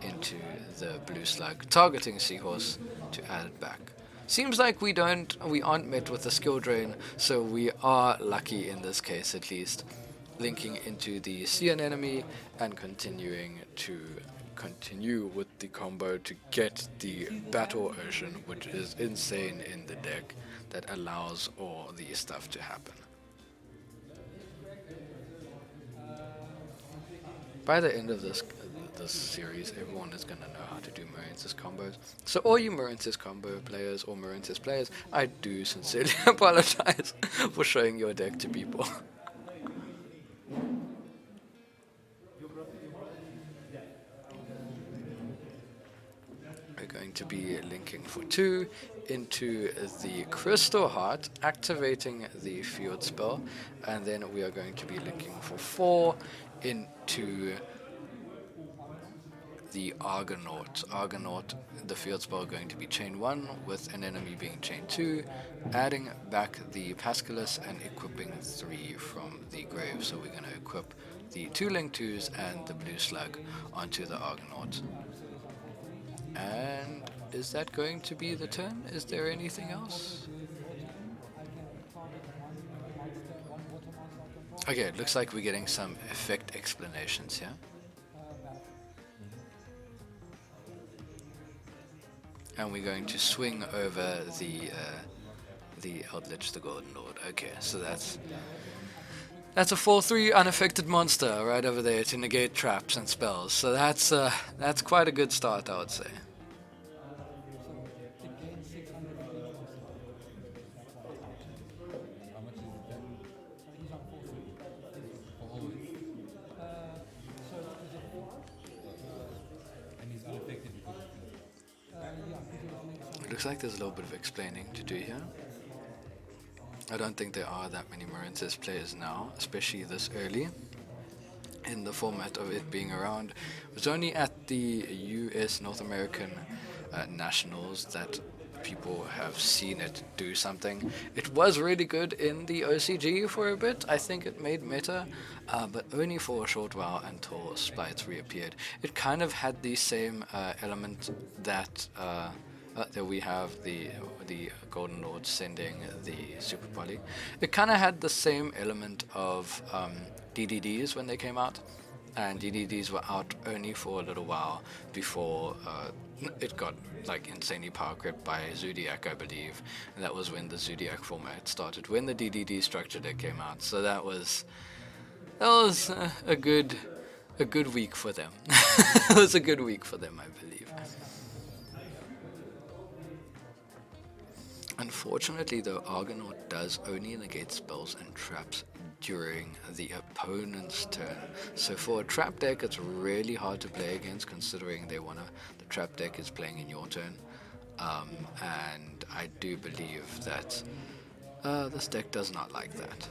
Speaker 1: into the Blue Slug, targeting Seahorse to add it back. Seems like we aren't met with a skill drain, so we are lucky in this case at least, linking into the Sea Anemone and continue with the combo to get the Battle Ocean, which is insane in the deck, that allows all the stuff to happen. By the end of this series, everyone is going to know how to do Marincis combos. So all you Marincis combo players or Marincis players, I do sincerely apologize for showing your deck to people. We're going to be linking for 2 into the Crystal Heart, activating the field spell, and then we are going to be linking for 4 into the Argonaut. Argonaut, the field spell going to be chain 1 with an enemy being chain 2, adding back the Pascalus and equipping 3 from the grave. So we're going to equip the 2 Link 2s and the Blue Slug onto the Argonaut. And is that going to be the turn? Is there anything else? Okay, it looks like we're getting some effect explanations here. And we're going to swing over the Eldritch, the Golden Lord. Okay, so that's a 4/3 unaffected monster right over there to negate traps and spells. So that's quite a good start, I would say. Looks like there's a little bit of explaining to do here. I don't think there are that many Marincis players now, especially this early in the format of it being around. It was only at the US North American Nationals that people have seen it do something. It was really good in the OCG for a bit. I think it made meta, but only for a short while until Splites reappeared. It kind of had the same element that we have the Golden Lord sending the Super Poly. It kind of had the same element of DDDs when they came out, and DDDs were out only for a little while before it got like insanely power crept by Zodiac, I believe, and that was when the Zodiac format started, when the DDD structure deck came out. So that was a good week for them. It was a good week for them, I believe. Unfortunately, though, Argonaut does only negate spells and traps during the opponent's turn. So for a trap deck, it's really hard to play against, considering the trap deck is playing in your turn. And I do believe that this deck does not like that.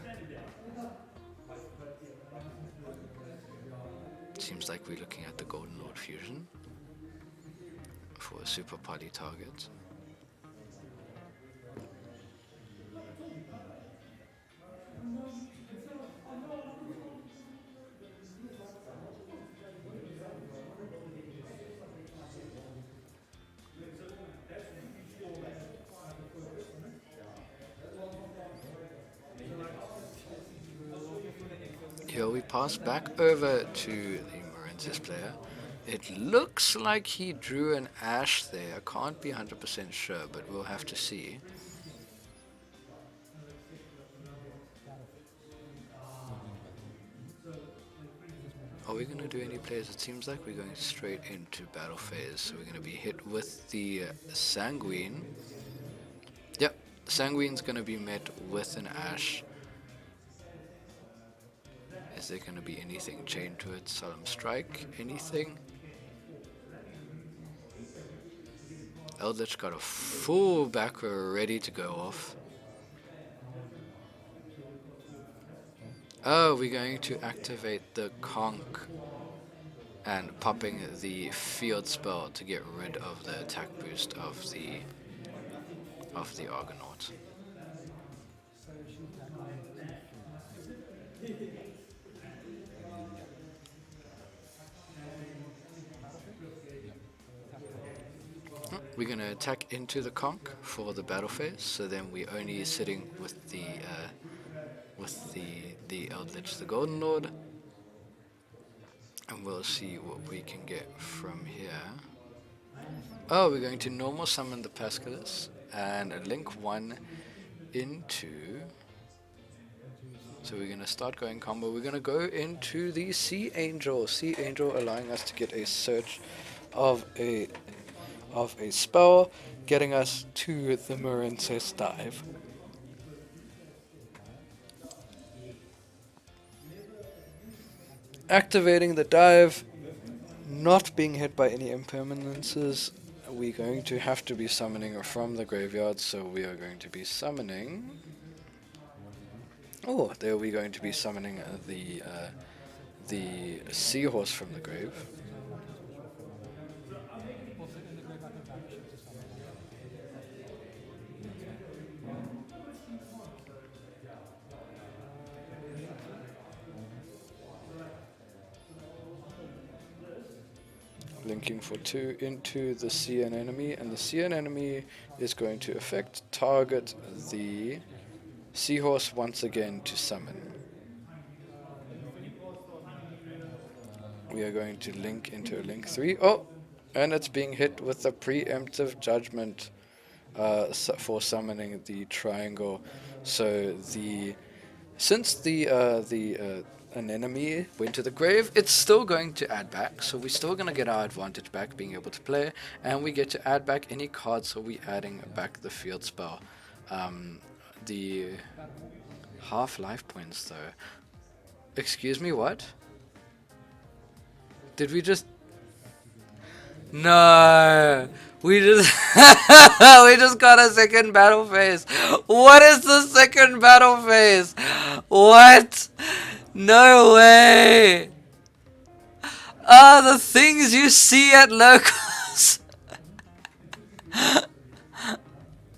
Speaker 1: Seems like we're looking at the Golden Lord fusion for a Super Poly target. Here we pass back over to the Marincis player. It looks like he drew an Ash there. I can't be 100% sure, but we'll have to see. Are we going to do any plays? It seems like we're going straight into battle phase. So we're going to be hit with the Sanguine. Yep, Sanguine's going to be met with an Ash. Is there going to be anything chained to it? Solemn Strike? Anything? Eldritch got a full back row ready to go off. Oh, we're going to activate the conch and popping the field spell to get rid of the attack boost of the Argonaut. We're going to attack into the conch for the battle phase, so then we're only sitting with the Eldritch, the Golden Lord, and we'll see what we can get from here. Oh, we're going to normal summon the Pascalus and link one into. So we're going to start going combo. We're going to go into the Sea Angel. Sea Angel allowing us to get a search of a spell, getting us to the Marincis dive. Activating the dive, not being hit by any impermanences. We're going to have to be summoning from the graveyard, so we are going to be summoning. Oh, there we're going to be summoning the seahorse from the grave. Linking for 2 into the sea anemone, and the sea anemone is going to target the seahorse once again to summon. We are going to link into a link 3. Oh, and it's being hit with the preemptive judgment for summoning the triangle. So since the anemone went to the grave, it's still going to add back, so we're still going to get our advantage back being able to play, and we get to add back any cards, so we're adding back the field spell. The half life points though. Excuse me, what? Did we just... No! We just... we just got a second battle phase. What is the second battle phase? What? No way! The things you see at locals.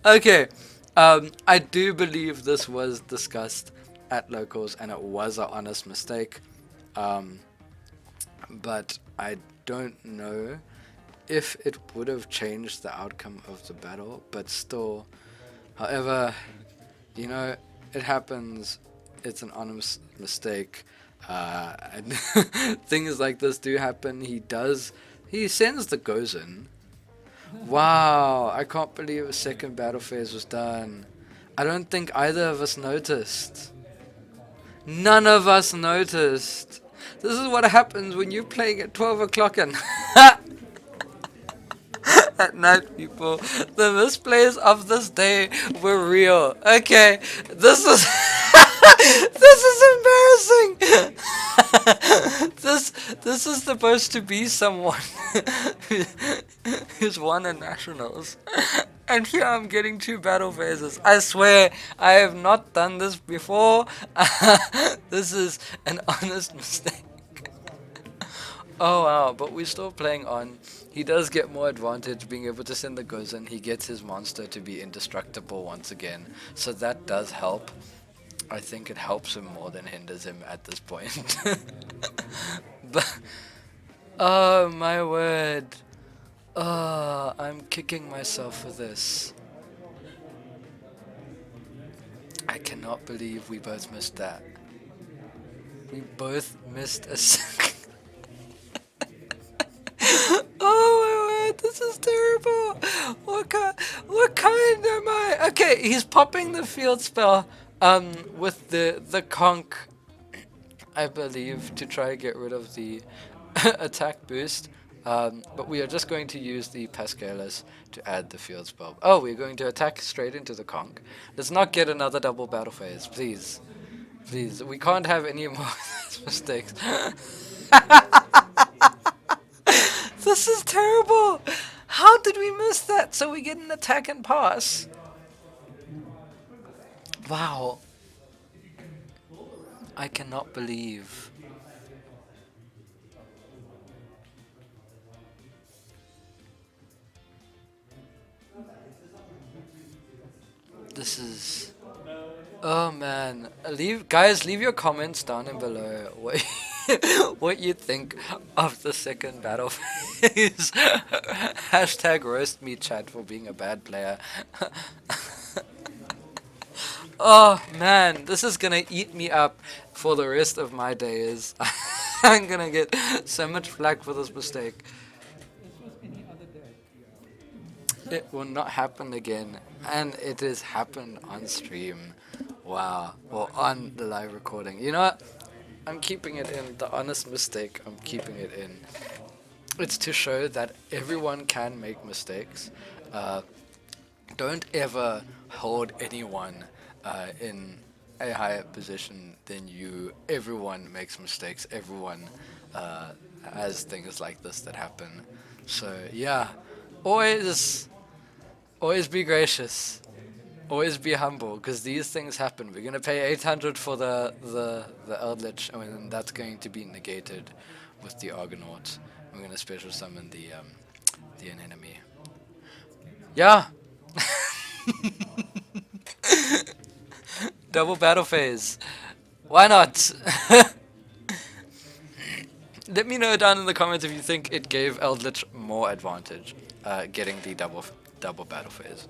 Speaker 1: Okay, I do believe this was discussed at locals and it was an honest mistake. But I don't know if it would have changed the outcome of the battle, but still, however, you know, it happens. It's an honest mistake. And things like this do happen. He sends the Gozen. Wow, I can't believe a second battle phase was done. I don't think either of us noticed. None of us noticed. This is what happens when you're playing at 12 o'clock and at night, people. The misplays of this day were real. Okay, this is this is embarrassing. This is supposed to be someone who's won a nationals, and here I'm getting 2 battle phases. I swear I have not done this before. This is an honest mistake. Oh wow, but we're still playing on. He does get more advantage being able to send the Gozen. He gets his monster to be indestructible once again, so that does help. I think it helps him more than hinders him at this point. But oh my word. Oh, I'm kicking myself for this. I cannot believe we both missed that. We both missed a second. Oh my word, this is terrible. What kind am I? Okay, he's popping the field spell with the conch, I believe, to try to get rid of the attack boost. But we are just going to use the Pascalis to add the field spell. Oh, we're going to attack straight into the conch. Let's not get another double battle phase, please. Please, we can't have any more of these mistakes. This is terrible. How did we miss that? So we get an attack and pass. Wow. I cannot believe. This is... Oh man. Leave your comments down in below what, what you think of the second battle phase. Hashtag roast me chat for being a bad player. Oh man, this is gonna eat me up for the rest of my days. I'm gonna get so much flack for this mistake. It will not happen again, and it has happened on stream. Wow, or on the live recording. You know what? I'm keeping it in. The honest mistake, I'm keeping it in. It's to show that everyone can make mistakes. Don't ever hold anyone in a higher position than you. Everyone makes mistakes. Everyone has things like this that happen. So yeah, always be gracious. Always be humble, because these things happen. We're gonna pay 800 for the Eldritch, and that's going to be negated with the Argonaut. We're gonna special summon the enemy. Yeah. Double battle phase. Why not? Let me know down in the comments if you think it gave Eldritch more advantage, getting the double battle phase.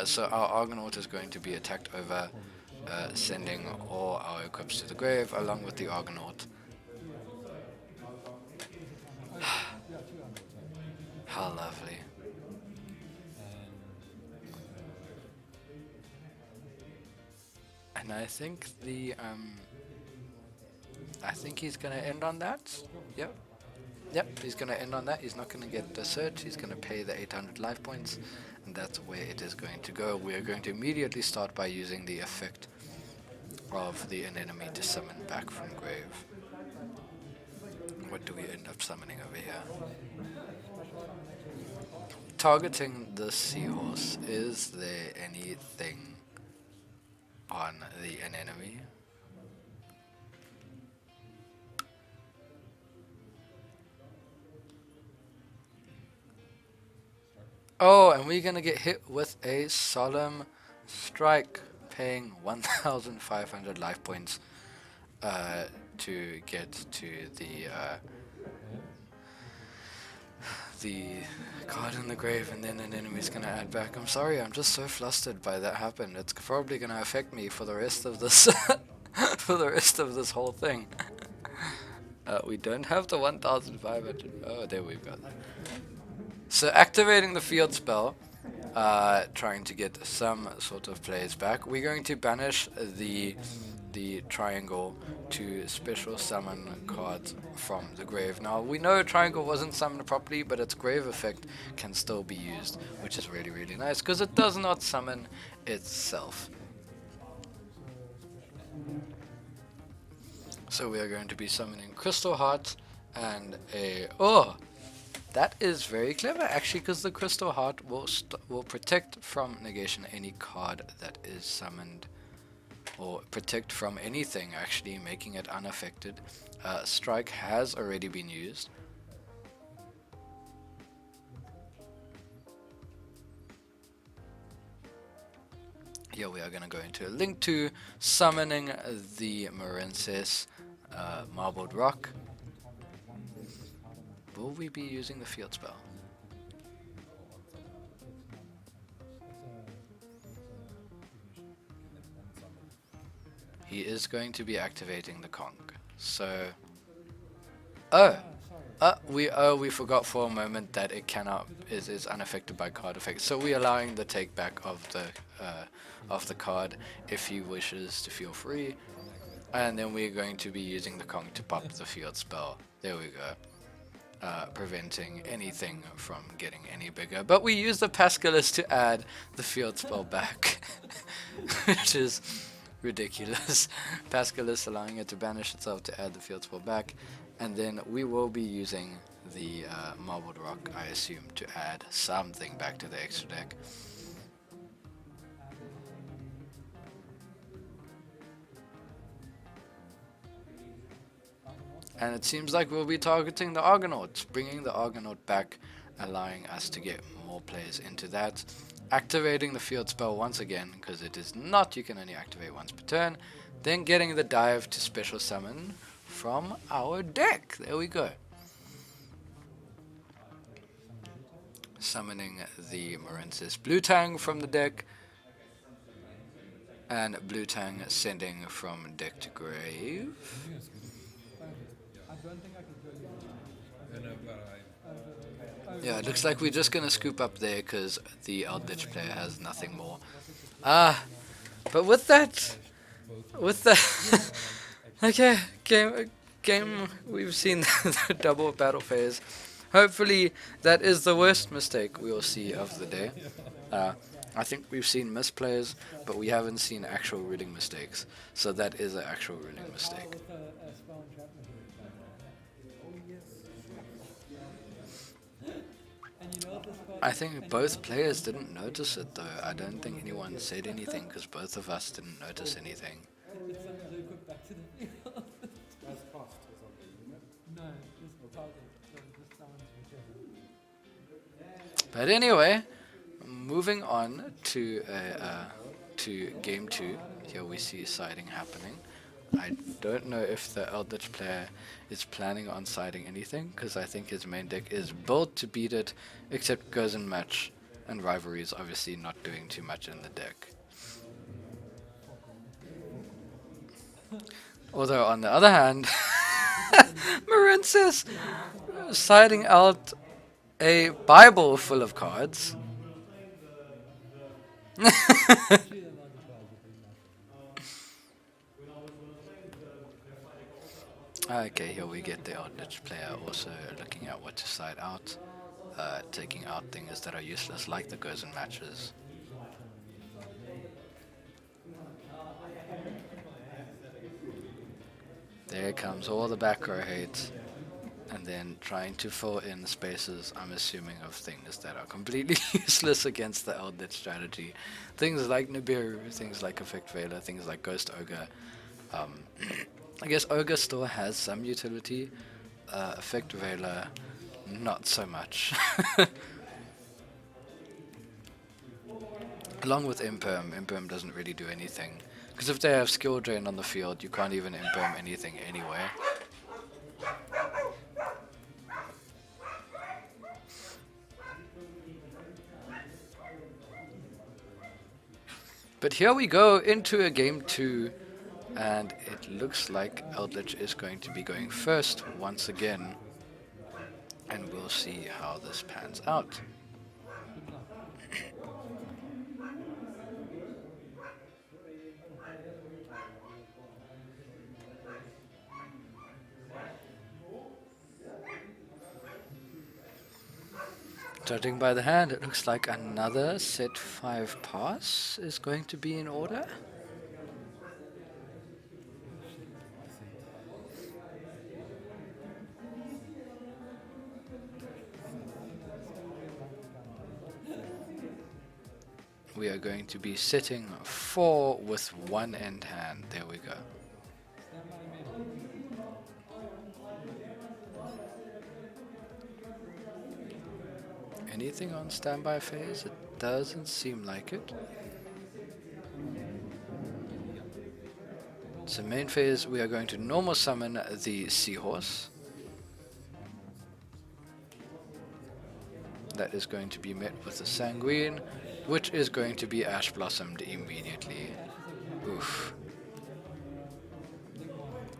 Speaker 1: So our Argonaut is going to be attacked over, sending all our equips to the grave along with the Argonaut. How lovely. And I think I think he's gonna end on that. Yep, he's gonna end on that. He's not gonna get the search. He's gonna pay the 800 life points, and that's where it is going to go. We are going to immediately start by using the effect of the enemy to summon back from grave. What do we end up summoning over here? Targeting the seahorse. Is there anything on an enemy? Oh, and we're gonna get hit with a solemn strike, paying 1,500 life points to get to the card in the grave, and then an enemy's gonna add back. I'm sorry, I'm just so flustered by that happened. It's probably gonna affect me for the rest of this for the rest of this whole thing. We don't have the 1,500. Oh, there we've got that. So activating the field spell, trying to get some sort of plays back. We're going to banish the triangle to special summon cards from the grave. Now we know triangle wasn't summoned properly, but its grave effect can still be used, which is really, really nice because it does not summon itself. So we are going to be summoning Crystal Heart and a... Oh! That is very clever actually, because the Crystal Heart will protect from negation any card that is summoned, or protect from anything actually, making it unaffected. Strike has already been used. Here we are going to go into a link to summoning the Marincis Marbled Rock. Will we be using the field spell? He is going to be activating the conch. So, we forgot for a moment that it is unaffected by card effects. So we are allowing the take back of the card if he wishes to feel free, and then we're going to be using the conch to pop the field spell. There we go. Preventing anything from getting any bigger. But we use the Pascalus to add the field spell back, which is ridiculous. Pascalus allowing it to banish itself to add the field spell back, and then we will be using the Marbled Rock, I assume, to add something back to the extra deck. And it seems like we'll be targeting the Argonauts, bringing the Argonaut back, allowing us to get more players into that. Activating the field spell once again, because it is not, you can only activate once per turn. Then getting the dive to special summon from our deck. There we go. Summoning the Marincis Blue Tang from the deck. And Blue Tang sending from deck to grave. Yeah, it looks like we're just going to scoop up there because the Eldritch player has nothing more. But with that, okay, game, we've seen the double battle phase. Hopefully that is the worst mistake we will see of the day. I think we've seen misplays, but we haven't seen actual ruling mistakes. So that is an actual ruling mistake. I think both players didn't notice it though. I don't think anyone said anything because both of us didn't notice anything. But anyway, moving on to game 2. Here we see siding happening. I don't know if the Eldritch player is planning on siding anything, because I think his main deck is built to beat it, except goes and match, and rivalry is obviously not doing too much in the deck. Although on the other hand, Marincis siding out a Bible full of cards. Okay, here we get the Eldritch player also looking at what to side out, taking out things that are useless like the goes and matches. There comes all the back row hate, and then trying to fill in spaces, I'm assuming, of things that are completely useless against the Eldritch strategy. Things like Nibiru, things like Effect Veiler, things like Ghost Ogre. I guess Ogre still has some utility. Effect Veiler, not so much. Along with Imperm, Imperm doesn't really do anything. Because if they have skill drain on the field, you can't even Imperm anything anyway. But here we go into a game 2. And it looks like Eldritch is going to be going first once again. And we'll see how this pans out. Judging by the hand, it looks like another set 5 pass is going to be in order. We are going to be sitting 4 with 1 end hand. There we go. Anything on standby phase? It doesn't seem like it. So main phase, we are going to normal summon the Seahorse. That is going to be met with the Sanguine, which is going to be Ash Blossomed immediately. Oof.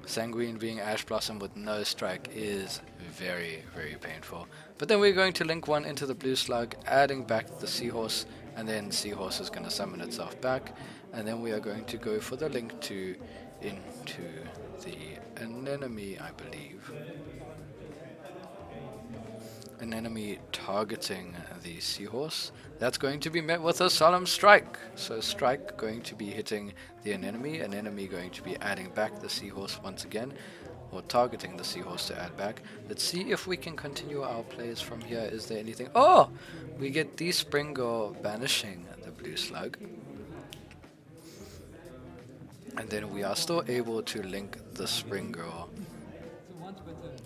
Speaker 1: Sanguine being Ash Blossom with no strike is very, very painful. But then we're going to link 1 into the Blue Slug, adding back the Seahorse, and then Seahorse is going to summon itself back. And then we are going to go for the link 2 into the Anemone, I believe. An enemy targeting the Seahorse. That's going to be met with a Solemn Strike. So Strike going to be hitting the Anemone, an enemy going to be adding back the Seahorse once again, or targeting the Seahorse to add back. Let's see if we can continue our plays from here. Is there anything? Oh! We get the Springle banishing the Blue Slug. And then we are still able to link the Springle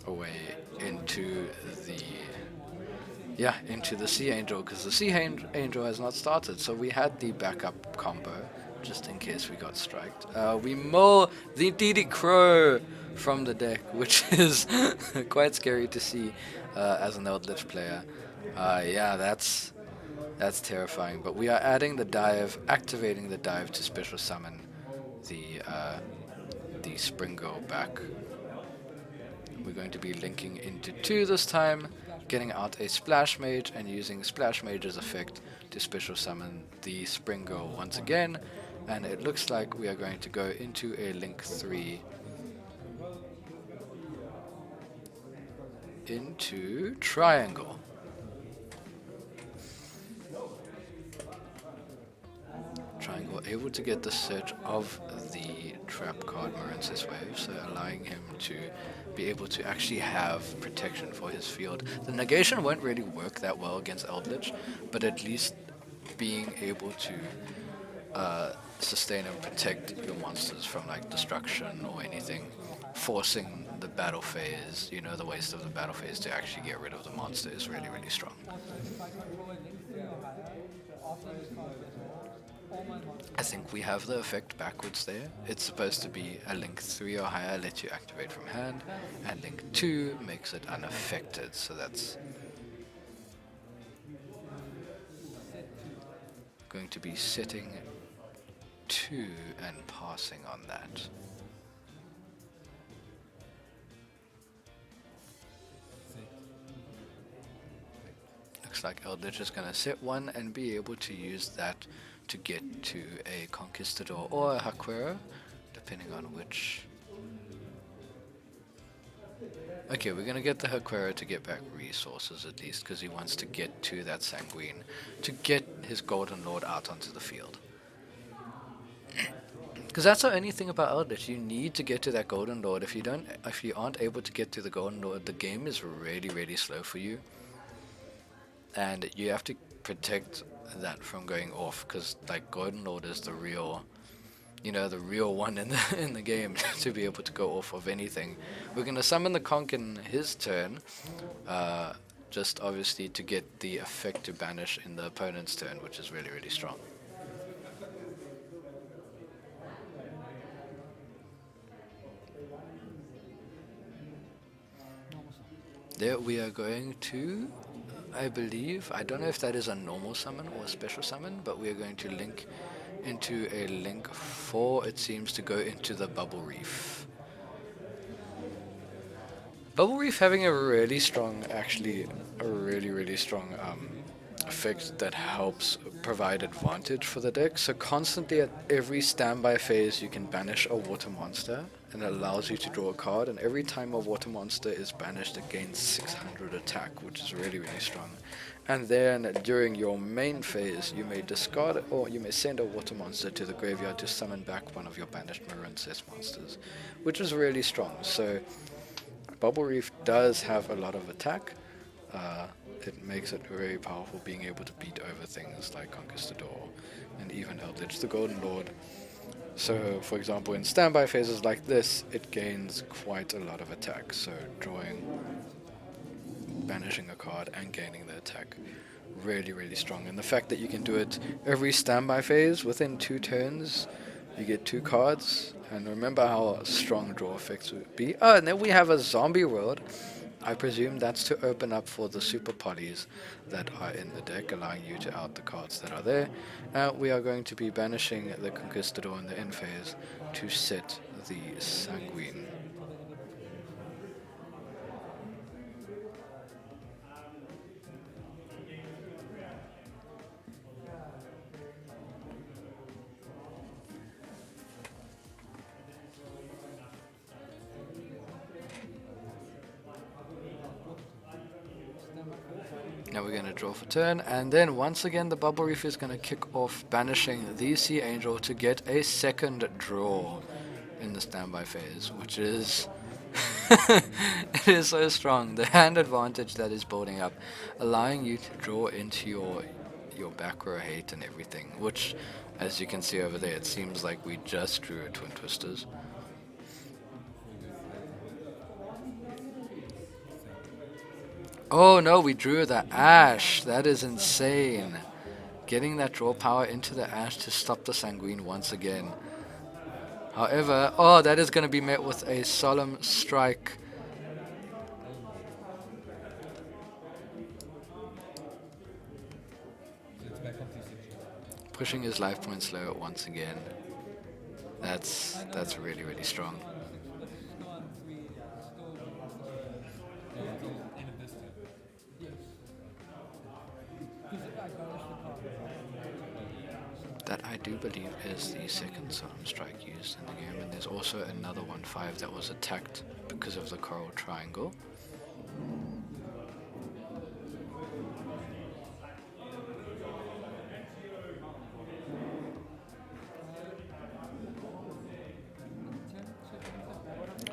Speaker 1: away into the Sea Angel, because the Sea Angel has not started. So we had the backup combo just in case we got striked. We mull the DD Crow from the deck, which is quite scary to see as an Eldritch player. Yeah, that's terrifying. But we are adding the dive, activating the dive to special summon the Springo back. We're going to be linking into 2 this time, getting out a Splash Mage and using Splash Mage's effect to special summon the Springo once again. And it looks like we are going to go into a link 3 into Triangle. Triangle able to get the search of the trap card Marincis Wave, so allowing him to be able to actually have protection for his field. The negation won't really work that well against Eldritch, but at least being able to sustain and protect your monsters from like destruction or anything, forcing the battle phase, you know, the waste of the battle phase to actually get rid of the monster is really, really strong. I think we have the effect backwards there. It's supposed to be a link 3 or higher lets you activate from hand, and link 2 makes it unaffected, so that's going to be setting 2 and passing on that. Looks like Eldritch is going to set 1 and be able to use that to get to a Conquistador or a Haquera, depending on which. Okay, we're going to get the Haquera to get back resources at least, because he wants to get to that Sanguine, to get his Golden Lord out onto the field. Because that's the only thing about Eldritch, you need to get to that Golden Lord. If you aren't able to get to the Golden Lord, the game is really, really slow for you. And you have to protect that from going off, because like Golden Lord is the real, you know, the real one in the game to be able to go off of anything. We're gonna summon the Conch in his turn, just obviously to get the effect to banish in the opponent's turn, which is really, really strong. There we are going to, I believe, I don't know if that is a normal summon or a special summon, but we are going to link into a link 4, it seems, to go into the Bubble Reef. Bubble Reef having a really strong, actually, a really, really strong effect that helps provide advantage for the deck. So constantly at every standby phase you can banish a water monster, and it allows you to draw a card, and every time a water monster is banished it gains 600 attack, which is really, really strong. And then during your main phase you may discard or you may send a water monster to the graveyard to summon back one of your banished Marincis monsters, which is really strong. So Bubble Reef does have a lot of attack. It makes it very powerful, being able to beat over things like Conquistador and even Eldritch the Golden Lord. So, for example, in standby phases like this, it gains quite a lot of attack. So, drawing, banishing a card, and gaining the attack, really, really strong. And the fact that you can do it every standby phase within 2 turns, you get 2 cards. And remember how strong draw effects would be. Oh, and then we have a zombie world. I presume that's to open up for the super polys that are in the deck, allowing you to out the cards that are there. We are going to be banishing the Conquistador in the end phase to set the Sanguine. Now we're going to draw for turn, and then once again the Bubble Reef is going to kick off banishing the Sea Angel to get a second draw in the standby phase, which is it is so strong. The hand advantage that is building up, allowing you to draw into your back row hate and everything, which, as you can see over there, it seems like we just drew a Twin Twisters. Oh no, we drew the ash. That is insane. Getting that draw power into the ash to stop the sanguine once again. However, oh, that is going to be met with a solemn strike. Pushing his life points low once again. That's really, really strong. That I do believe is the second solemn strike used in the game, and there's also another 1/5 that was attacked because of the coral triangle.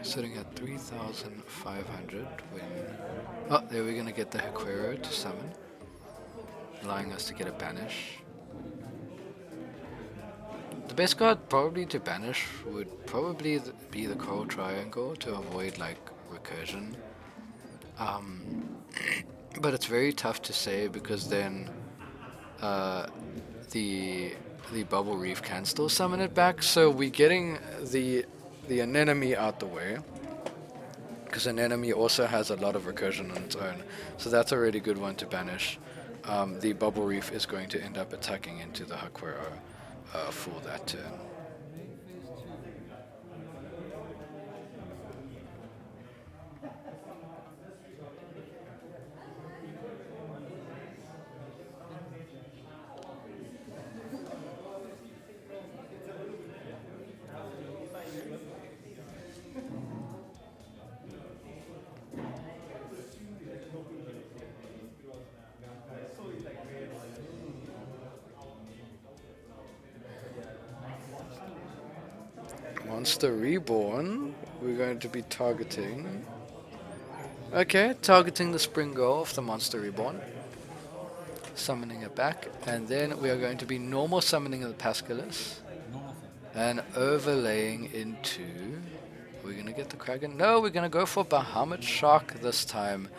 Speaker 1: Sitting at 3,500 when... Oh, there we're going to get the Haquero to summon, allowing us to get a banish. The best card probably to banish would probably be the Coral Triangle to avoid like recursion. But it's very tough to say because then the Bubble Reef can still summon it back. So we're getting the anemone out the way, because an enemy also has a lot of recursion on its own, so that's a really good one to banish. The Bubble Reef is going to end up attacking into the Haquero for that turn. Monster Reborn, we're going to be targeting. Okay, targeting the Springo of the Monster Reborn. Summoning it back, and then we are going to be normal summoning the Pascalis. And overlaying into... We're going to get the Kraken? No, we're going to go for Bahamut Shark this time.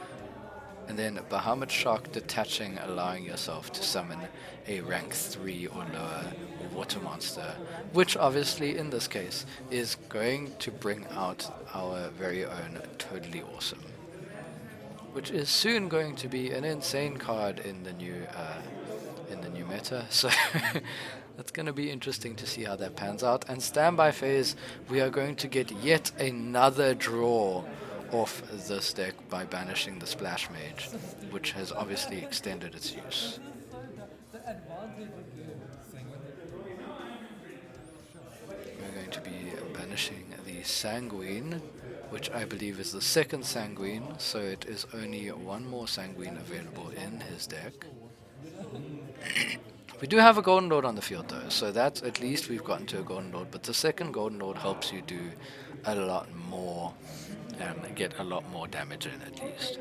Speaker 1: And then Bahamut Shark detaching, allowing yourself to summon a rank 3 or lower water monster, which obviously in this case is going to bring out our very own Totally Awesome, which is soon going to be an insane card in the new meta. So that's going to be interesting to see how that pans out. And standby phase, we are going to get yet another draw off this deck by banishing the Splash Mage, which has obviously extended its use. We're going to be banishing the Sanguine, which I believe is the second Sanguine, so it is only one more Sanguine available in his deck. We do have a Golden Lord on the field though, so that's at least we've gotten to a Golden Lord, but the second Golden Lord helps you do a lot more and get a lot more damage in at least.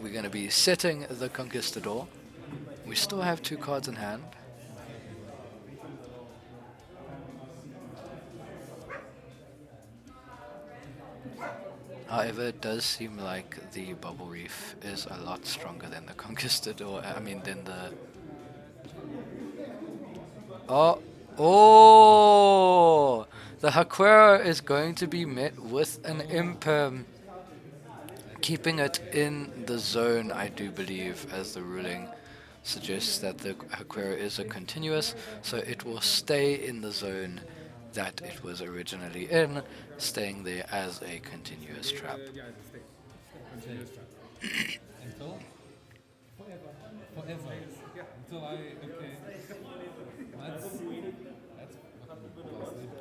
Speaker 1: We're going to be setting the Conquistador. We still have 2 cards in hand. However, it does seem like the Bubble Reef is a lot stronger than the Conquistador. I mean, than the... Oh! The Haquero is going to be met with an Imperm, keeping it in the zone, I do believe, as the ruling suggests that the Haquero is a continuous, so it will stay in the zone that it was originally in, staying there as a continuous trap.
Speaker 3: Until? Forever. Until okay.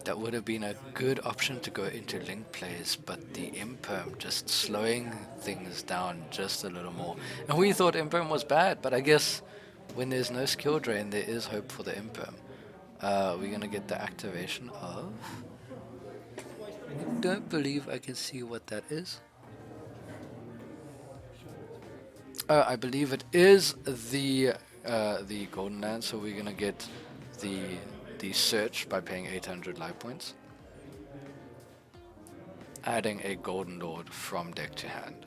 Speaker 1: That would have been a good option to go into link plays, but the Imperm just slowing things down just a little more. And we thought Imperm was bad, but I guess when there's no skill drain, there is hope for the Imperm. We're going to get the activation of... I don't believe I can see what that is. I believe it is the Golden Land, so we're gonna get the search by paying 800 life points. Adding a Golden Lord from deck to hand.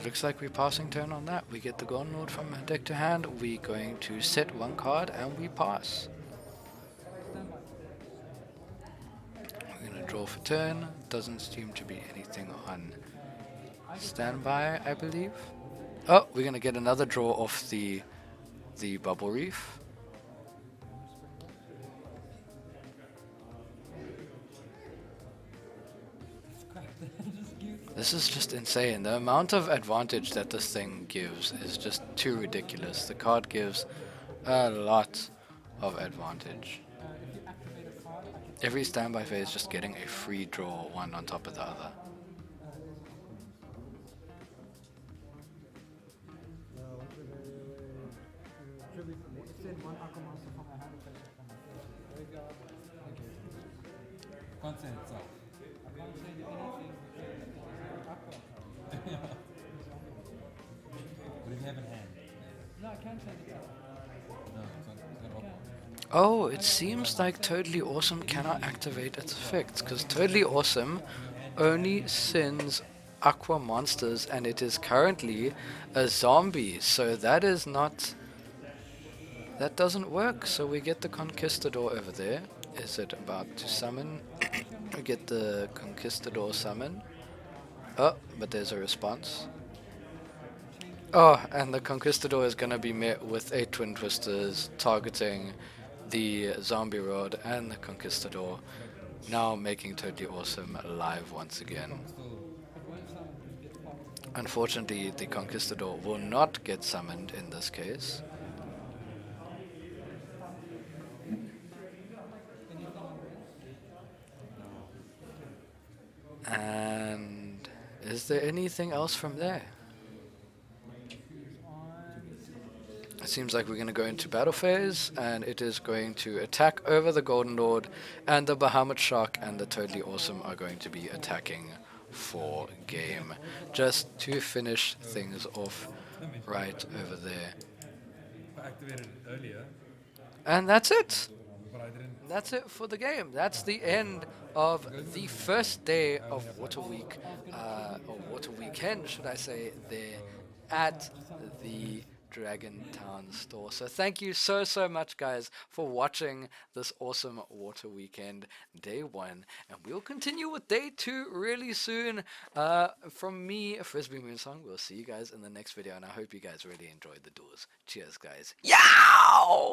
Speaker 1: Looks like we're passing turn on that. We get the Golden Lord from deck to hand. We're going to set one card and we pass. We're going to draw for turn. Doesn't seem to be anything on standby, I believe. Oh, we're going to get another draw off the Bubble Reef. This is just insane. The amount of advantage that this thing gives is just too ridiculous. The card gives a lot of advantage. Every standby phase just getting a free draw, one on top of the other.
Speaker 3: Can't say itself. I can't change anything. What if you have in hand? No, I can't change it. No, it's not
Speaker 1: Oh, it seems like Totally Awesome cannot activate its effects, because Totally Awesome only sends aqua monsters, and it is currently a zombie, so that is not... that doesn't work. So we get the Conquistador over there. Is it about to summon? We get the Conquistador summon. Oh, but there's a response. Oh, and the Conquistador is gonna be met with 8 Twin Twisters targeting the Zombie Rod and the Conquistador, now making Totally Awesome alive once again. Unfortunately, the Conquistador will not get summoned in this case. And is there anything else from there? It seems like we're going to go into battle phase, and it is going to attack over the Golden Lord, and the Bahamut Shark and the Totally Awesome are going to be attacking for game, just to finish things off right over there.
Speaker 3: I activated it earlier,
Speaker 1: And that's it.
Speaker 3: but I didn't.
Speaker 1: That's it for the game. That's the end of the first day of Water Week, or Water Weekend, should I say, there at the Dragon Town store. So thank you so much, guys, for watching this awesome Water Weekend day 1, and we'll continue with day 2 really soon. From me, Frisby Moonsong, we'll see you guys in the next video, and I hope you guys really enjoyed the duels. Cheers, guys. Yow!